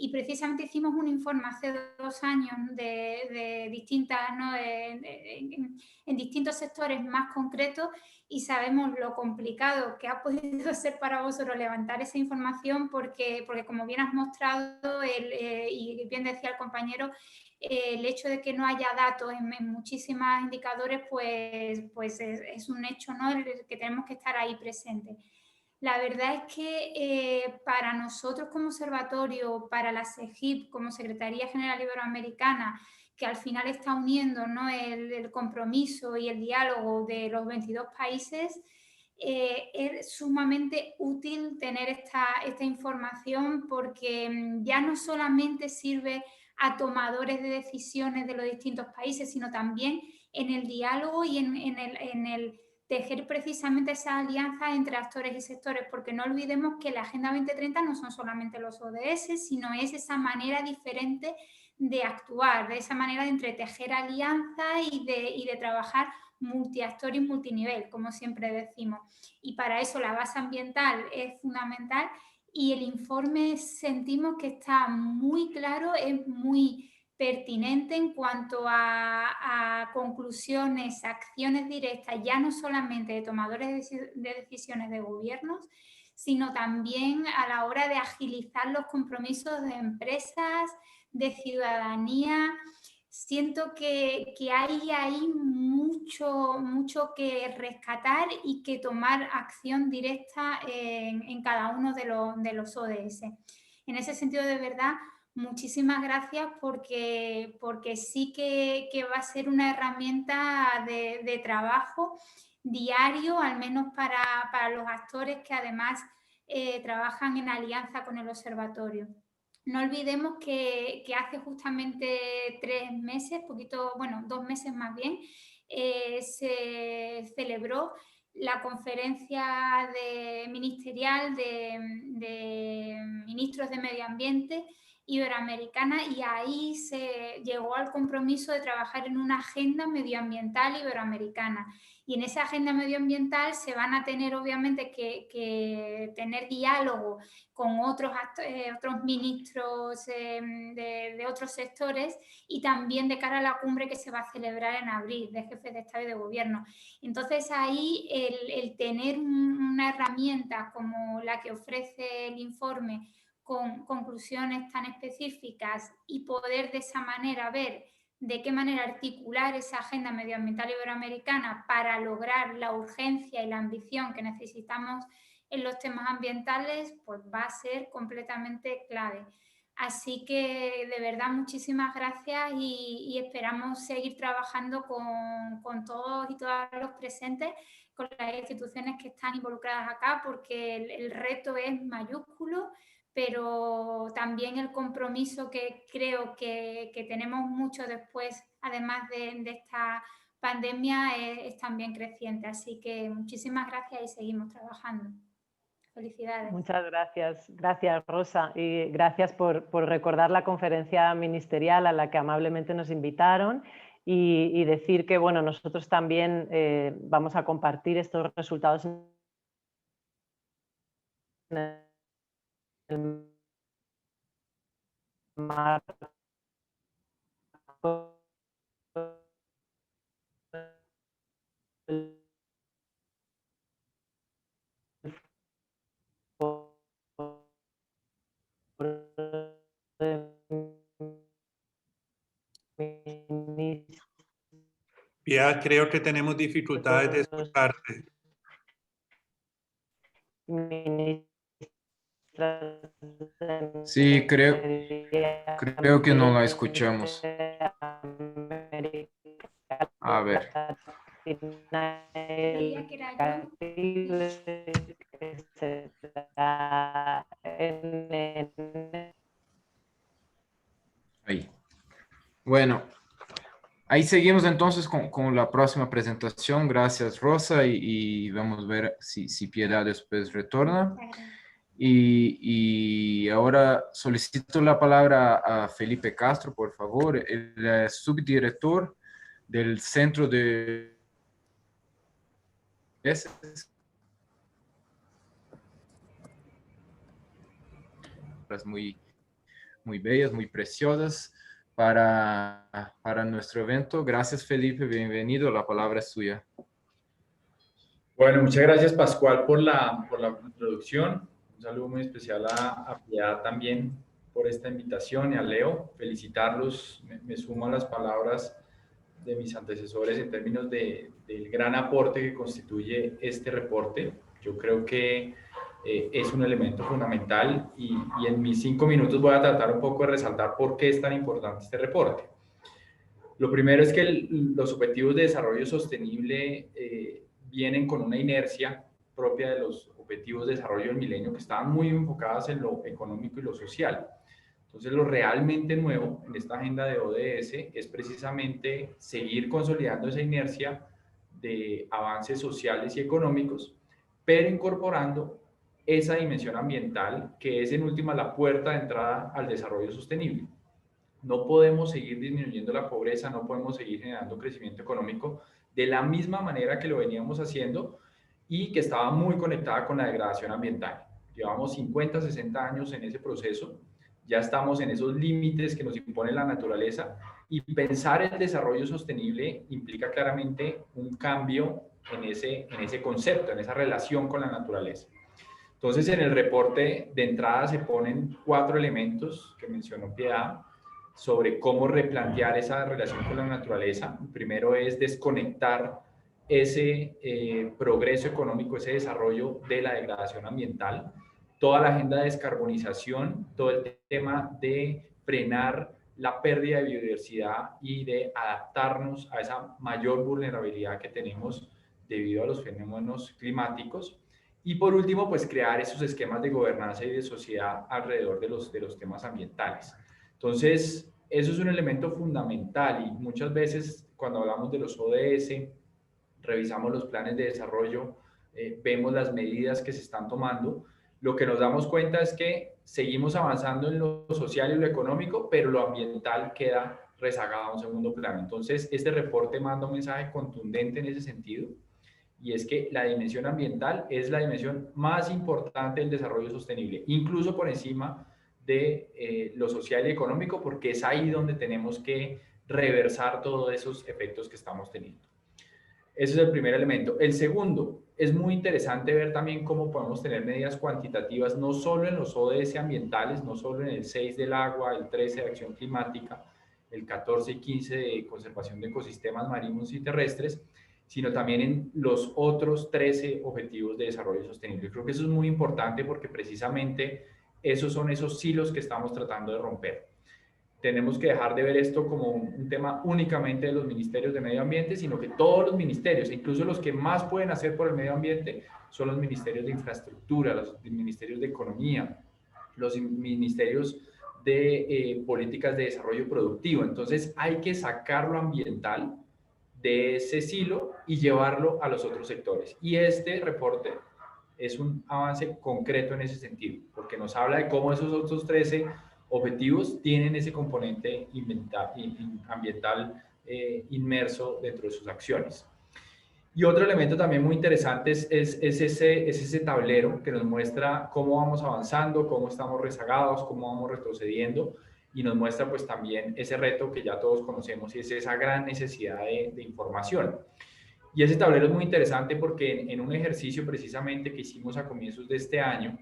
Y precisamente hicimos un informe hace 2 años de distintas, ¿no?, en distintos sectores más concretos, y sabemos lo complicado que ha podido ser para vosotros levantar esa información porque como bien has mostrado y bien decía el compañero, el hecho de que no haya datos en muchísimos indicadores pues es un hecho, ¿no?, el que tenemos que estar ahí presentes. La verdad es que para nosotros como observatorio, para la SEGIP como Secretaría General Iberoamericana, que al final está uniendo, ¿no?, el compromiso y el diálogo de los 22 países, es sumamente útil tener esta información porque ya no solamente sirve a tomadores de decisiones de los distintos países, sino también en el diálogo y en el tejer precisamente esa alianza entre actores y sectores, porque no olvidemos que la Agenda 2030 no son solamente los ODS, sino es esa manera diferente de actuar, de esa manera de entretejer alianzas y de trabajar multiactor y multinivel, como siempre decimos. Y para eso la base ambiental es fundamental y el informe sentimos que está muy claro, es muy pertinente en cuanto a conclusiones, acciones directas, ya no solamente de tomadores de decisiones de gobiernos, sino también a la hora de agilizar los compromisos de empresas, de ciudadanía. Siento que hay ahí mucho que rescatar y que tomar acción directa en cada uno de los ODS. En ese sentido, de verdad, muchísimas gracias porque sí que va a ser una herramienta de trabajo diario, al menos para los actores que además trabajan en alianza con el observatorio. No olvidemos que hace justamente 3 meses, 2 meses más bien, se celebró la conferencia ministerial de ministros de Medio Ambiente iberoamericana, y ahí se llegó al compromiso de trabajar en una agenda medioambiental iberoamericana. Y en esa agenda medioambiental se van a tener obviamente que tener diálogo con otros ministros de otros sectores, y también de cara a la cumbre que se va a celebrar en abril de jefes de Estado y de Gobierno. Entonces ahí el tener una herramienta como la que ofrece el informe, con conclusiones tan específicas, y poder de esa manera ver de qué manera articular esa agenda medioambiental iberoamericana para lograr la urgencia y la ambición que necesitamos en los temas ambientales, pues va a ser completamente clave. Así que de verdad muchísimas gracias, y esperamos seguir trabajando con todos y todas los presentes, con las instituciones que están involucradas acá, porque el reto es mayúsculo, pero también el compromiso que creo que tenemos mucho después, además de esta pandemia, es también creciente. Así que muchísimas gracias y seguimos trabajando. Felicidades. Muchas gracias. Gracias, Rosa. Y gracias por recordar la conferencia ministerial a la que amablemente nos invitaron, y decir que bueno, nosotros también vamos a compartir estos resultados en el marco Piedad, creo que tenemos dificultades de escucharte. Sí, creo que no la escuchamos. A ver. Ahí. Bueno, ahí seguimos entonces con la próxima presentación. Gracias, Rosa, y vamos a ver si Piedad después retorna. Y ahora solicito la palabra a Felipe Castro, por favor, el subdirector del Centro de... muy bellas, muy preciosas para nuestro evento. Gracias, Felipe, bienvenido, la palabra es suya. Bueno, muchas gracias, Pascual, por la introducción. Un saludo muy especial a Piedad también por esta invitación, y a Leo. Felicitarlos, me sumo a las palabras de mis antecesores en términos del gran aporte que constituye este reporte. Yo creo que es un elemento fundamental, y en mis 5 minutos voy a tratar un poco de resaltar por qué es tan importante este reporte. Lo primero es que los objetivos de desarrollo sostenible vienen con una inercia propia de los objetivos de desarrollo del milenio, que estaban muy enfocadas en lo económico y lo social. Entonces, lo realmente nuevo en esta agenda de ODS es precisamente seguir consolidando esa inercia de avances sociales y económicos, pero incorporando esa dimensión ambiental, que es en última la puerta de entrada al desarrollo sostenible. No podemos seguir disminuyendo la pobreza, no podemos seguir generando crecimiento económico de la misma manera que lo veníamos haciendo, y que estaba muy conectada con la degradación ambiental. Llevamos 50, 60 años en ese proceso, ya estamos en esos límites que nos impone la naturaleza, y pensar el desarrollo sostenible implica claramente un cambio en ese concepto, en esa relación con la naturaleza. Entonces, en el reporte de entrada se ponen 4 elementos que mencionó Piedad sobre cómo replantear esa relación con la naturaleza. El primero es desconectar ese progreso económico, ese desarrollo de la degradación ambiental, toda la agenda de descarbonización, todo el tema de frenar la pérdida de biodiversidad y de adaptarnos a esa mayor vulnerabilidad que tenemos debido a los fenómenos climáticos. Y por último, pues crear esos esquemas de gobernanza y de sociedad alrededor de los temas ambientales. Entonces, eso es un elemento fundamental y muchas veces cuando hablamos de los ODS, revisamos los planes de desarrollo, vemos las medidas que se están tomando, lo que nos damos cuenta es que seguimos avanzando en lo social y lo económico, pero lo ambiental queda rezagado a un segundo plano. Entonces, este reporte manda un mensaje contundente en ese sentido, y es que la dimensión ambiental es la dimensión más importante del desarrollo sostenible, incluso por encima de lo social y económico, porque es ahí donde tenemos que reversar todos esos efectos que estamos teniendo. Ese es el primer elemento. El segundo, es muy interesante ver también cómo podemos tener medidas cuantitativas, no solo en los ODS ambientales, no solo en el 6 del agua, el 13 de acción climática, el 14 y 15 de conservación de ecosistemas marinos y terrestres, sino también en los otros 13 objetivos de desarrollo sostenible. Creo que eso es muy importante porque precisamente esos son esos hilos que estamos tratando de romper. Tenemos que dejar de ver esto como un tema únicamente de los ministerios de medio ambiente, sino que todos los ministerios, incluso los que más pueden hacer por el medio ambiente, son los ministerios de infraestructura, los ministerios de economía, los ministerios de políticas de desarrollo productivo. Entonces hay que sacar lo ambiental de ese silo y llevarlo a los otros sectores. Y este reporte es un avance concreto en ese sentido, porque nos habla de cómo esos otros 13 objetivos tienen ese componente ambiental inmerso dentro de sus acciones. Y otro elemento también muy interesante es ese tablero que nos muestra cómo vamos avanzando, cómo estamos rezagados, cómo vamos retrocediendo, y nos muestra pues también ese reto que ya todos conocemos y es esa gran necesidad de información. Y ese tablero es muy interesante porque en un ejercicio precisamente que hicimos a comienzos de este año,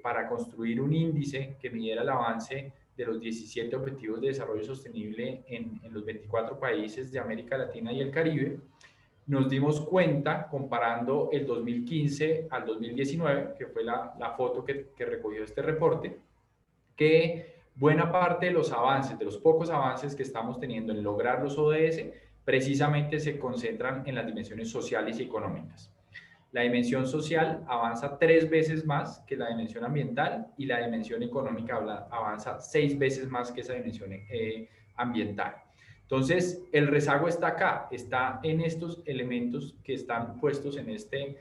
para construir un índice que midiera el avance de los 17 Objetivos de Desarrollo Sostenible en los 24 países de América Latina y el Caribe, nos dimos cuenta, comparando el 2015 al 2019, que fue la foto que recogió este reporte, que buena parte de los avances, de los pocos avances que estamos teniendo en lograr los ODS, precisamente se concentran en las dimensiones sociales y económicas. La dimensión social avanza 3 veces más que la dimensión ambiental y la dimensión económica avanza 6 veces más que esa dimensión ambiental. Entonces, el rezago está acá, está en estos elementos que están puestos en este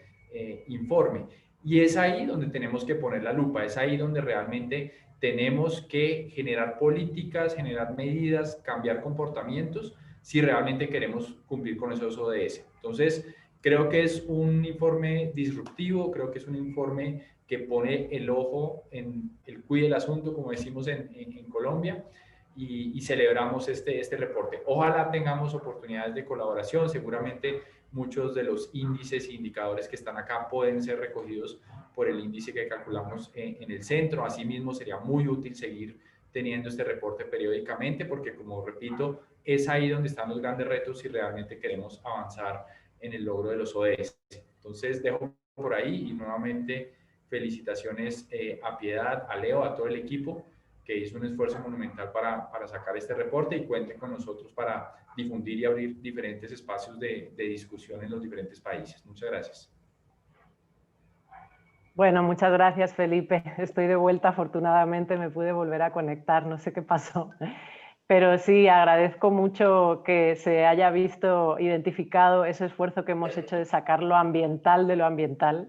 informe. Y es ahí donde tenemos que poner la lupa, es ahí donde realmente tenemos que generar políticas, generar medidas, cambiar comportamientos, si realmente queremos cumplir con esos ODS. Entonces, creo que es un informe disruptivo, creo que es un informe que pone el ojo en el cuid del asunto, como decimos en Colombia, y celebramos este reporte. Ojalá tengamos oportunidades de colaboración, seguramente muchos de los índices e indicadores que están acá pueden ser recogidos por el índice que calculamos en el centro. Asimismo, sería muy útil seguir teniendo este reporte periódicamente, porque como repito, es ahí donde están los grandes retos si realmente queremos avanzar en el logro de los ODS. Entonces, dejo por ahí y nuevamente felicitaciones a Piedad, a Leo, a todo el equipo que hizo un esfuerzo monumental para sacar este reporte, y cuenten con nosotros para difundir y abrir diferentes espacios de discusión en los diferentes países. Muchas gracias. Bueno, muchas gracias, Felipe. Estoy de vuelta, afortunadamente me pude volver a conectar, no sé qué pasó. Pero sí, agradezco mucho que se haya visto, identificado ese esfuerzo que hemos hecho de sacar lo ambiental de lo ambiental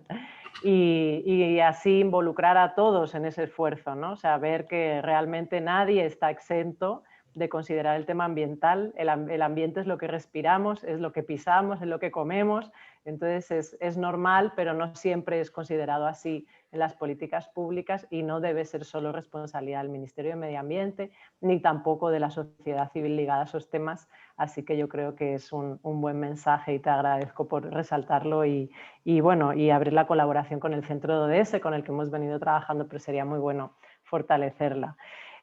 y así involucrar a todos en ese esfuerzo, ¿no? O sea, ver que realmente nadie está exento, de considerar el tema ambiental. El ambiente es lo que respiramos, es lo que pisamos, es lo que comemos, entonces es normal, pero no siempre es considerado así en las políticas públicas y no debe ser solo responsabilidad del Ministerio de Medio Ambiente ni tampoco de la sociedad civil ligada a esos temas, así que yo creo que es un buen mensaje y te agradezco por resaltarlo y abrir la colaboración con el Centro de ODS, con el que hemos venido trabajando, pero sería muy bueno fortalecerla.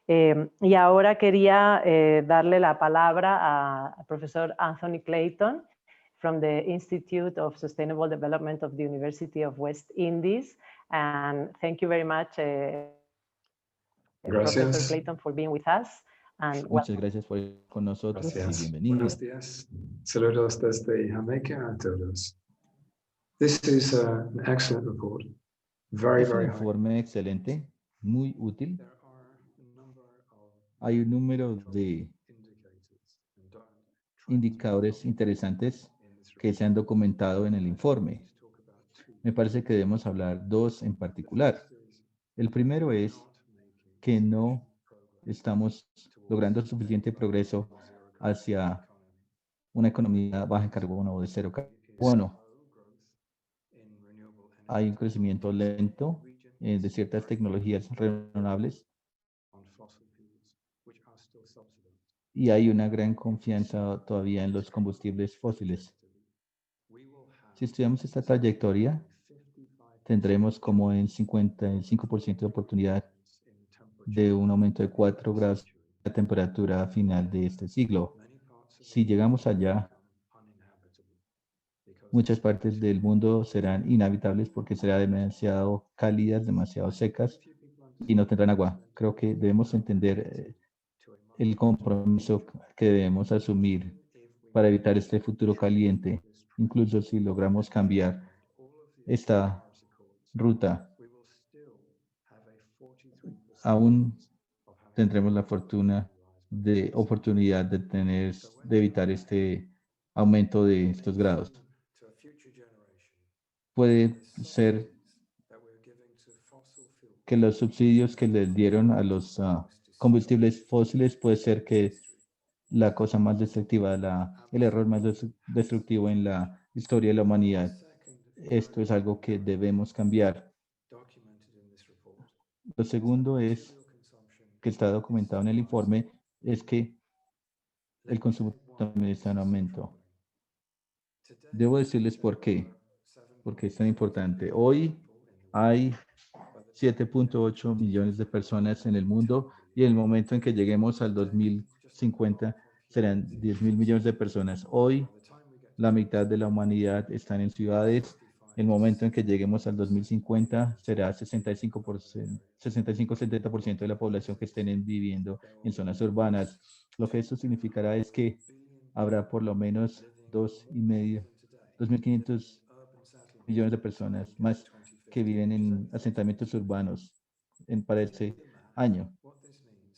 Y ahora quería darle la palabra al profesor Anthony Clayton from the Institute of Sustainable Development of the University of West Indies. And thank you very much, Professor Clayton, for being with us. And Muchas gracias por estar con nosotros y bienvenido. Buenos días. Saludos desde Jamaica a todos. This is an excellent report. Very, Es un very high. informe excelente, muy útil. Hay un número de indicadores interesantes que se han documentado en el informe. Me parece que debemos hablar dos en particular. El primero es que no estamos logrando suficiente progreso hacia una economía baja en carbono o de cero carbono. Hay un crecimiento lento de ciertas tecnologías renovables y hay una gran confianza todavía en los combustibles fósiles. Si estudiamos esta trayectoria, tendremos como en 55% de oportunidad de un aumento de 4 grados de la temperatura final de este siglo. Si llegamos allá, muchas partes del mundo serán inhabitables porque serán demasiado cálidas, demasiado secas y no tendrán agua. Creo que debemos entender el compromiso que debemos asumir para evitar este futuro caliente, incluso si logramos cambiar esta ruta. Aún tendremos la oportunidad de evitar este aumento de estos grados. Puede ser que los subsidios que les dieron a los combustibles fósiles puede ser que la cosa más destructiva, el error más destructivo en la historia de la humanidad. Esto es algo que debemos cambiar. Lo segundo es que está documentado en el informe, es que el consumo también está en aumento. Debo decirles por qué, porque es tan importante. Hoy hay 7.8 millones de personas en el mundo y en el momento en que lleguemos al 2050 serán 10.000 millones de personas. Hoy la mitad de la humanidad están en ciudades. El momento en que lleguemos al 2050 será 65-70% de la población que estén viviendo en zonas urbanas. Lo que esto significará es que habrá por lo menos 2.500 millones de personas más que viven en asentamientos urbanos para ese año,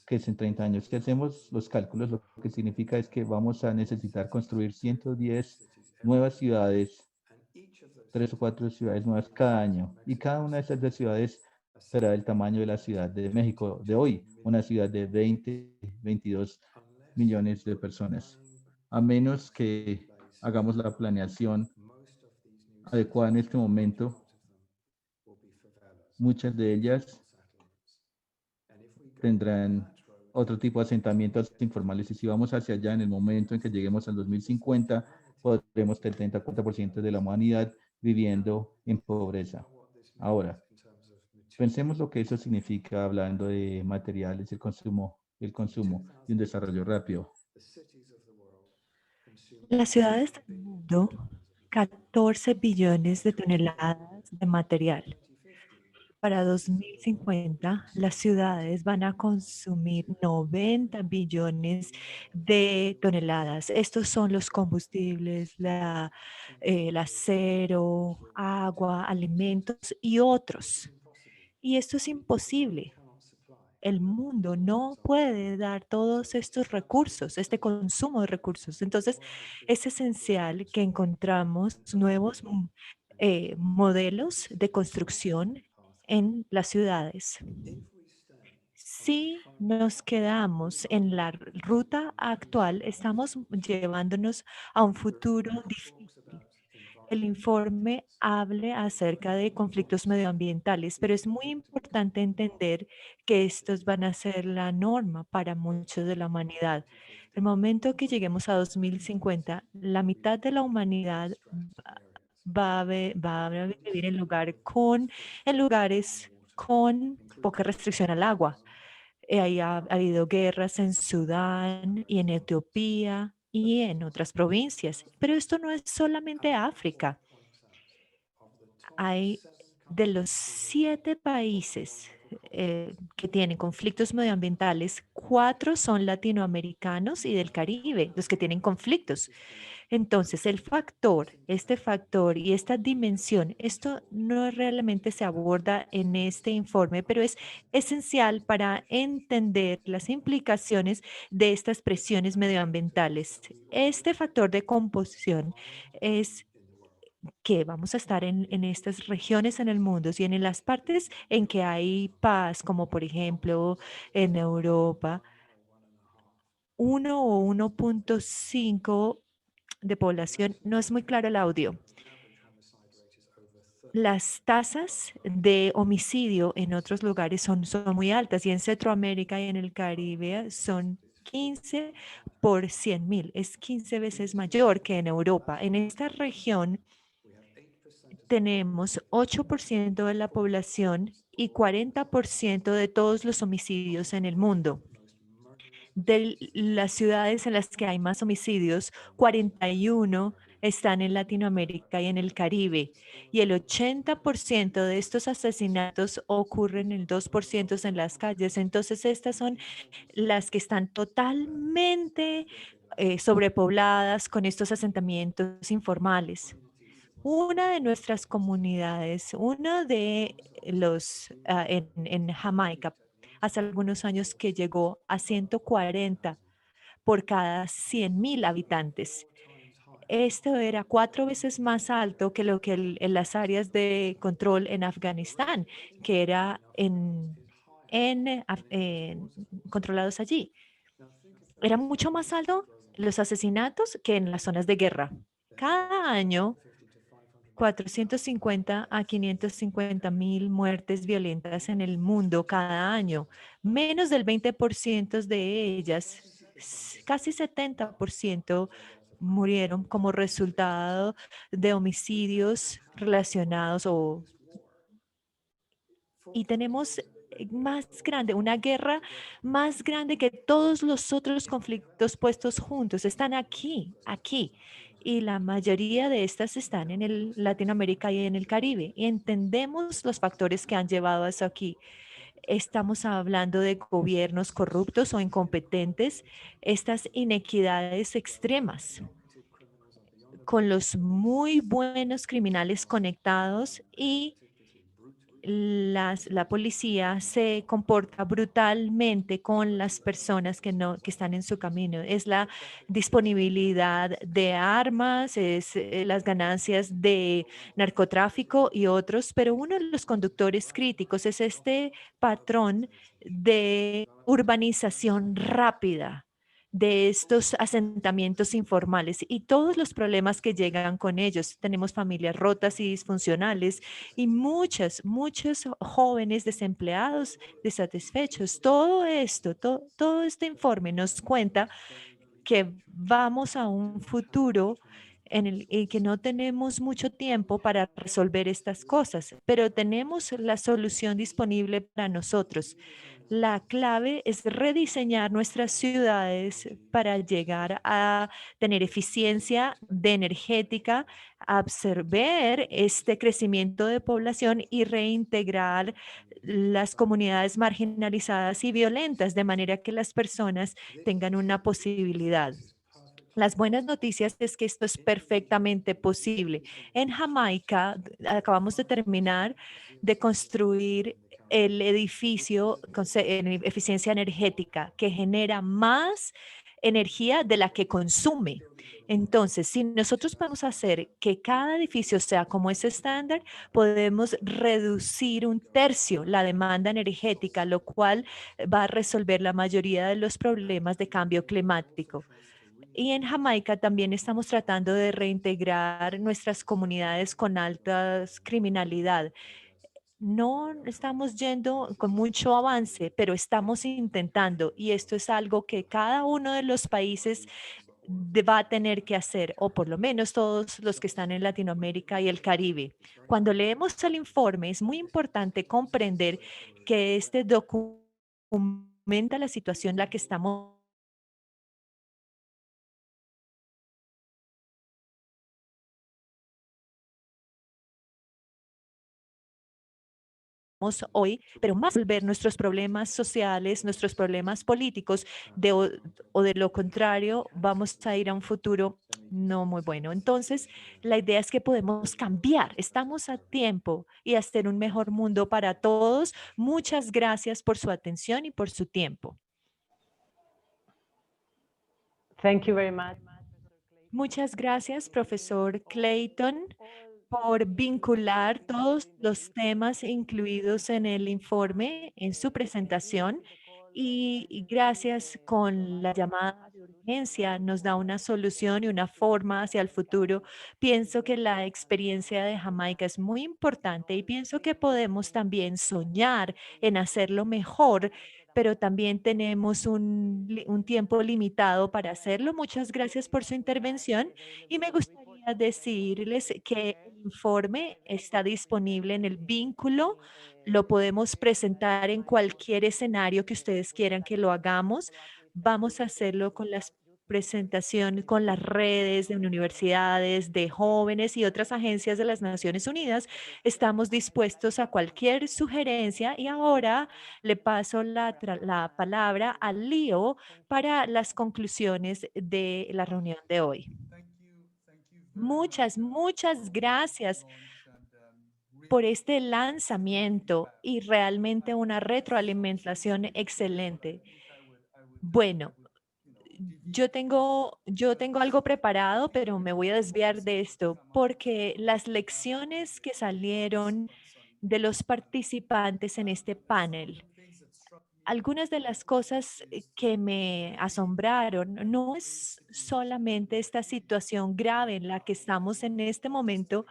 que es en 30 años. Si hacemos los cálculos, lo que significa es que vamos a necesitar construir 110 nuevas ciudades, 3 o 4 ciudades nuevas cada año. Y cada una de esas ciudades será del tamaño de la Ciudad de México de hoy, una ciudad de 22 millones de personas. A menos que hagamos la planeación adecuada en este momento, muchas de ellas tendrán otro tipo de asentamientos informales y si vamos hacia allá en el momento en que lleguemos al 2050, podremos tener 30-40% de la humanidad viviendo en pobreza. Ahora, pensemos lo que eso significa hablando de materiales, el consumo y un desarrollo rápido. Las ciudades del mundo, 14 billones de toneladas de material. Para 2050, las ciudades van a consumir 90 billones de toneladas. Estos son los combustibles, el acero, agua, alimentos y otros. Y esto es imposible. El mundo no puede dar todos estos recursos, este consumo de recursos. Entonces, es esencial que encontramos nuevos modelos de construcción en las ciudades. Si nos quedamos en la ruta actual, estamos llevándonos a un futuro difícil. El informe hable acerca de conflictos medioambientales, pero es muy importante entender que estos van a ser la norma para muchos de la humanidad. El momento que lleguemos a 2050, la mitad de la humanidad va a vivir en lugares con poca restricción al agua. Ha habido guerras en Sudán y en Etiopía y en otras provincias. Pero esto no es solamente África. Hay de los 7 países que tienen conflictos medioambientales, 4 son latinoamericanos y del Caribe, los que tienen conflictos. Entonces, este factor y esta dimensión, esto no realmente se aborda en este informe, pero es esencial para entender las implicaciones de estas presiones medioambientales. Este factor de composición es que vamos a estar en estas regiones en el mundo y en las partes en que hay paz, como por ejemplo en Europa, 1 o 1.5 de población. No es muy claro el audio. Las tasas de homicidio en otros lugares son muy altas y en Centroamérica y en el Caribe son 15 por 100.000. Es 15 veces mayor que en Europa. En esta región tenemos 8% de la población y 40% de todos los homicidios en el mundo. De las ciudades en las que hay más homicidios, 41 están en Latinoamérica y en el Caribe. Y el 80% de estos asesinatos ocurren el 2% en las calles. Entonces, estas son las que están totalmente sobrepobladas con estos asentamientos informales. Una de nuestras comunidades, uno de los en Jamaica, hace algunos años que llegó a 140 por cada 100.000 habitantes. Esto era 4 veces más alto que lo que en las áreas de control en Afganistán, que era controlados allí. Era mucho más alto los asesinatos que en las zonas de guerra. Cada año, 450 a 550.000 muertes violentas en el mundo cada año. Menos del 20% de ellas, casi 70%, murieron como resultado de homicidios relacionados y tenemos una guerra más grande que todos los otros conflictos puestos juntos. Están aquí. Y la mayoría de estas están en Latinoamérica y en el Caribe. Y entendemos los factores que han llevado a eso aquí. Estamos hablando de gobiernos corruptos o incompetentes, estas inequidades extremas, con los muy buenos criminales conectados y la policía se comporta brutalmente con las personas que están en su camino. Es la disponibilidad de armas, es las ganancias de narcotráfico y otros, pero uno de los conductores críticos es este patrón de urbanización rápida de estos asentamientos informales y todos los problemas que llegan con ellos. Tenemos familias rotas y disfuncionales y muchos jóvenes desempleados, desatisfechos. Todo esto, todo este informe nos cuenta que vamos a un futuro en el que no tenemos mucho tiempo para resolver estas cosas, pero tenemos la solución disponible para nosotros. La clave es rediseñar nuestras ciudades para llegar a tener eficiencia energética, absorber este crecimiento de población y reintegrar las comunidades marginalizadas y violentas de manera que las personas tengan una posibilidad. Las buenas noticias es que esto es perfectamente posible. En Jamaica acabamos de terminar de construir el edificio en eficiencia energética que genera más energía de la que consume. Entonces, si nosotros podemos hacer que cada edificio sea como ese estándar, podemos reducir 1/3 la demanda energética, lo cual va a resolver la mayoría de los problemas de cambio climático. Y en Jamaica también estamos tratando de reintegrar nuestras comunidades con alta criminalidad. No estamos yendo con mucho avance, pero estamos intentando y esto es algo que cada uno de los países va a tener que hacer, o por lo menos todos los que están en Latinoamérica y el Caribe. Cuando leemos el informe, es muy importante comprender que este documenta la situación en la que estamos hoy, pero más ver nuestros problemas sociales, nuestros problemas políticos, o de lo contrario, vamos a ir a un futuro no muy bueno. Entonces, la idea es que podemos cambiar, estamos a tiempo y hacer un mejor mundo para todos. Muchas gracias por su atención y por su tiempo. Thank you very much. Muchas gracias, profesor Clayton, por vincular todos los temas incluidos en el informe, en su presentación. Y gracias con la llamada de urgencia nos da una solución y una forma hacia el futuro. Pienso que la experiencia de Jamaica es muy importante y pienso que podemos también soñar en hacerlo mejor, pero también tenemos un tiempo limitado para hacerlo. Muchas gracias por su intervención y me gustaría decirles que el informe está disponible en el vínculo. Lo podemos presentar en cualquier escenario que ustedes quieran que lo hagamos. Vamos a hacerlo con las presentaciones, con las redes de universidades, de jóvenes y otras agencias de las Naciones Unidas. Estamos dispuestos a cualquier sugerencia y ahora le paso la palabra a Leo para las conclusiones de la reunión de hoy. Muchas gracias por este lanzamiento y realmente una retroalimentación excelente. Bueno, yo tengo algo preparado, pero me voy a desviar de esto porque las lecciones que salieron de los participantes en este panel, algunas de las cosas que me asombraron no es solamente esta situación grave en la que estamos en este momento,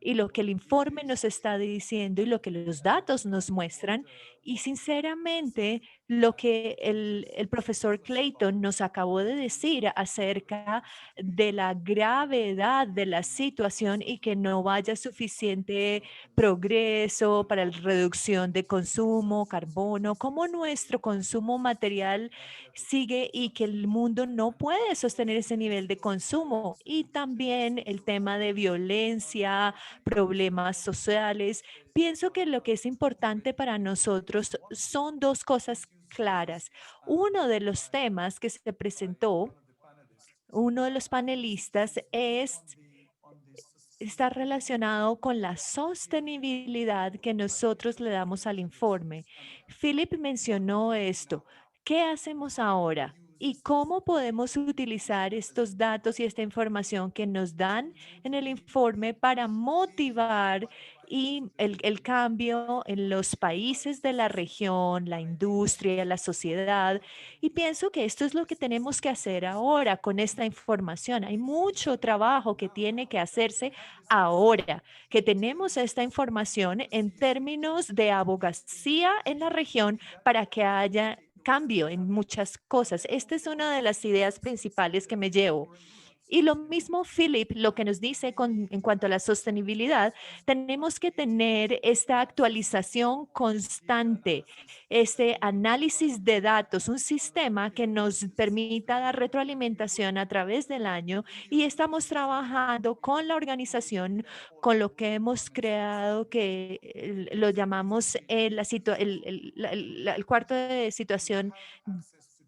y lo que el informe nos está diciendo y lo que los datos nos muestran. Y sinceramente, lo que el profesor Clayton nos acabó de decir acerca de la gravedad de la situación y que no vaya suficiente progreso para la reducción de consumo, carbono, como nuestro consumo material sigue y que el mundo no puede sostener ese nivel de consumo. Y también el tema de violencia, problemas sociales. Pienso que lo que es importante para nosotros son dos cosas claras. Uno de los temas que se presentó, uno de los panelistas está relacionado con la sostenibilidad que nosotros le damos al informe. Philip mencionó esto. ¿Qué hacemos ahora? ¿Y cómo podemos utilizar estos datos y esta información que nos dan en el informe para motivar y el cambio en los países de la región, la industria, la sociedad? Y pienso que esto es lo que tenemos que hacer ahora con esta información. Hay mucho trabajo que tiene que hacerse ahora, que tenemos esta información en términos de abogacía en la región para que haya cambio en muchas cosas. Esta es una de las ideas principales que me llevo. Y lo mismo, Philip, lo que nos dice en cuanto a la sostenibilidad, tenemos que tener esta actualización constante, este análisis de datos, un sistema que nos permita dar retroalimentación a través del año. Y estamos trabajando con la organización, con lo que hemos creado, que lo llamamos el cuarto de situación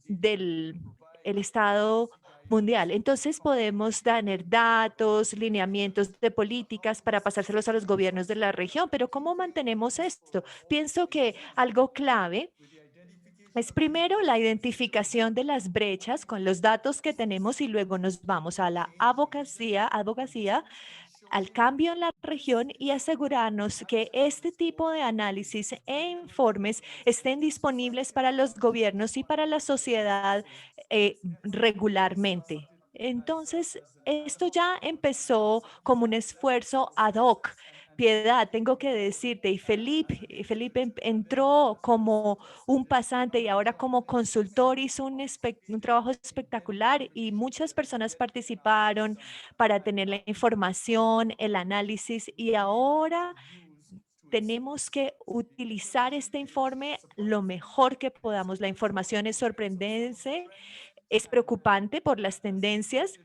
del el estado mundial. Entonces podemos tener datos, lineamientos de políticas para pasárselos a los gobiernos de la región, pero ¿cómo mantenemos esto? Pienso que algo clave Es primero la identificación de las brechas con los datos que tenemos y luego nos vamos a la advocacia, al cambio en la región y asegurarnos que este tipo de análisis e informes estén disponibles para los gobiernos y para la sociedad regularmente. Entonces, esto ya empezó como un esfuerzo ad hoc. Piedad, tengo que decirte, y Felipe entró como un pasante y ahora como consultor hizo un trabajo espectacular y muchas personas participaron para tener la información, el análisis y ahora tenemos que utilizar este informe lo mejor que podamos. La información es sorprendente, es preocupante por las tendencias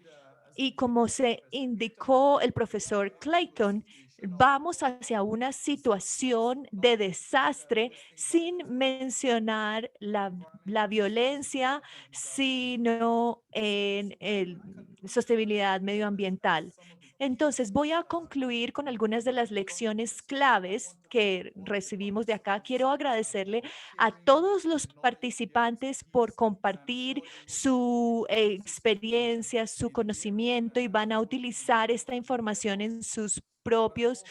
y como se indicó el profesor Clayton, vamos hacia una situación de desastre sin mencionar la violencia, sino en sostenibilidad medioambiental. Entonces, voy a concluir con algunas de las lecciones claves que recibimos de acá. Quiero agradecerle a todos los participantes por compartir su experiencia, su conocimiento y van a utilizar esta información en sus propios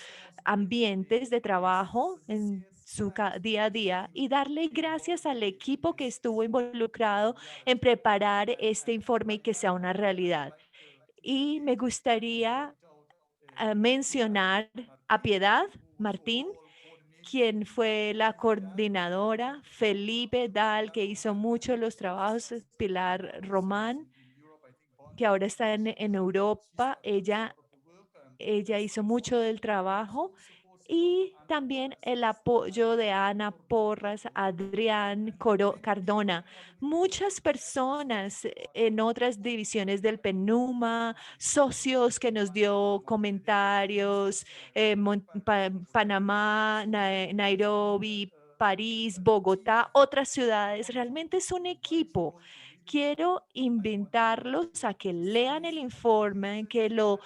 ambientes de trabajo, en su día a día y darle gracias al equipo que estuvo involucrado en preparar este informe y que sea una realidad. Y me gustaría mencionar a Piedad Martín, quien fue la coordinadora, Felipe Dal, que hizo muchos los trabajos, Pilar Román, que ahora está en Europa. Ella hizo mucho del trabajo y también el apoyo de Ana Porras, Adrián Cardona, muchas personas en otras divisiones del PENUMA, socios que nos dio comentarios, Panamá, Nairobi, París, Bogotá, otras ciudades. Realmente es un equipo. Quiero invitarlos a que lean el informe, que lo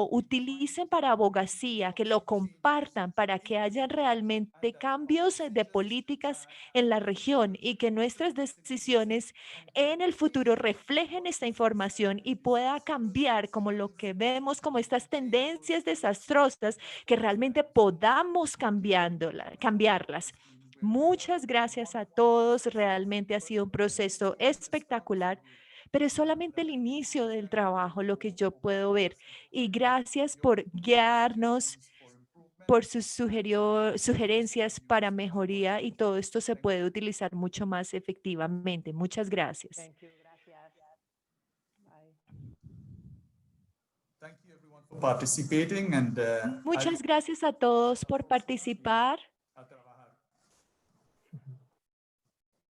utilicen para abogacía, que lo compartan para que haya realmente cambios de políticas en la región y que nuestras decisiones en el futuro reflejen esta información y pueda cambiar como lo que vemos como estas tendencias desastrosas, que realmente podamos cambiarlas. Muchas gracias a todos. Realmente ha sido un proceso espectacular, pero es solamente el inicio del trabajo, lo que yo puedo ver. Y gracias por guiarnos, por sus sugerencias para mejoría y todo esto se puede utilizar mucho más efectivamente. Muchas gracias. Thank you. Gracias. Bye. Thank you everyone for participating and Muchas gracias a todos por participar.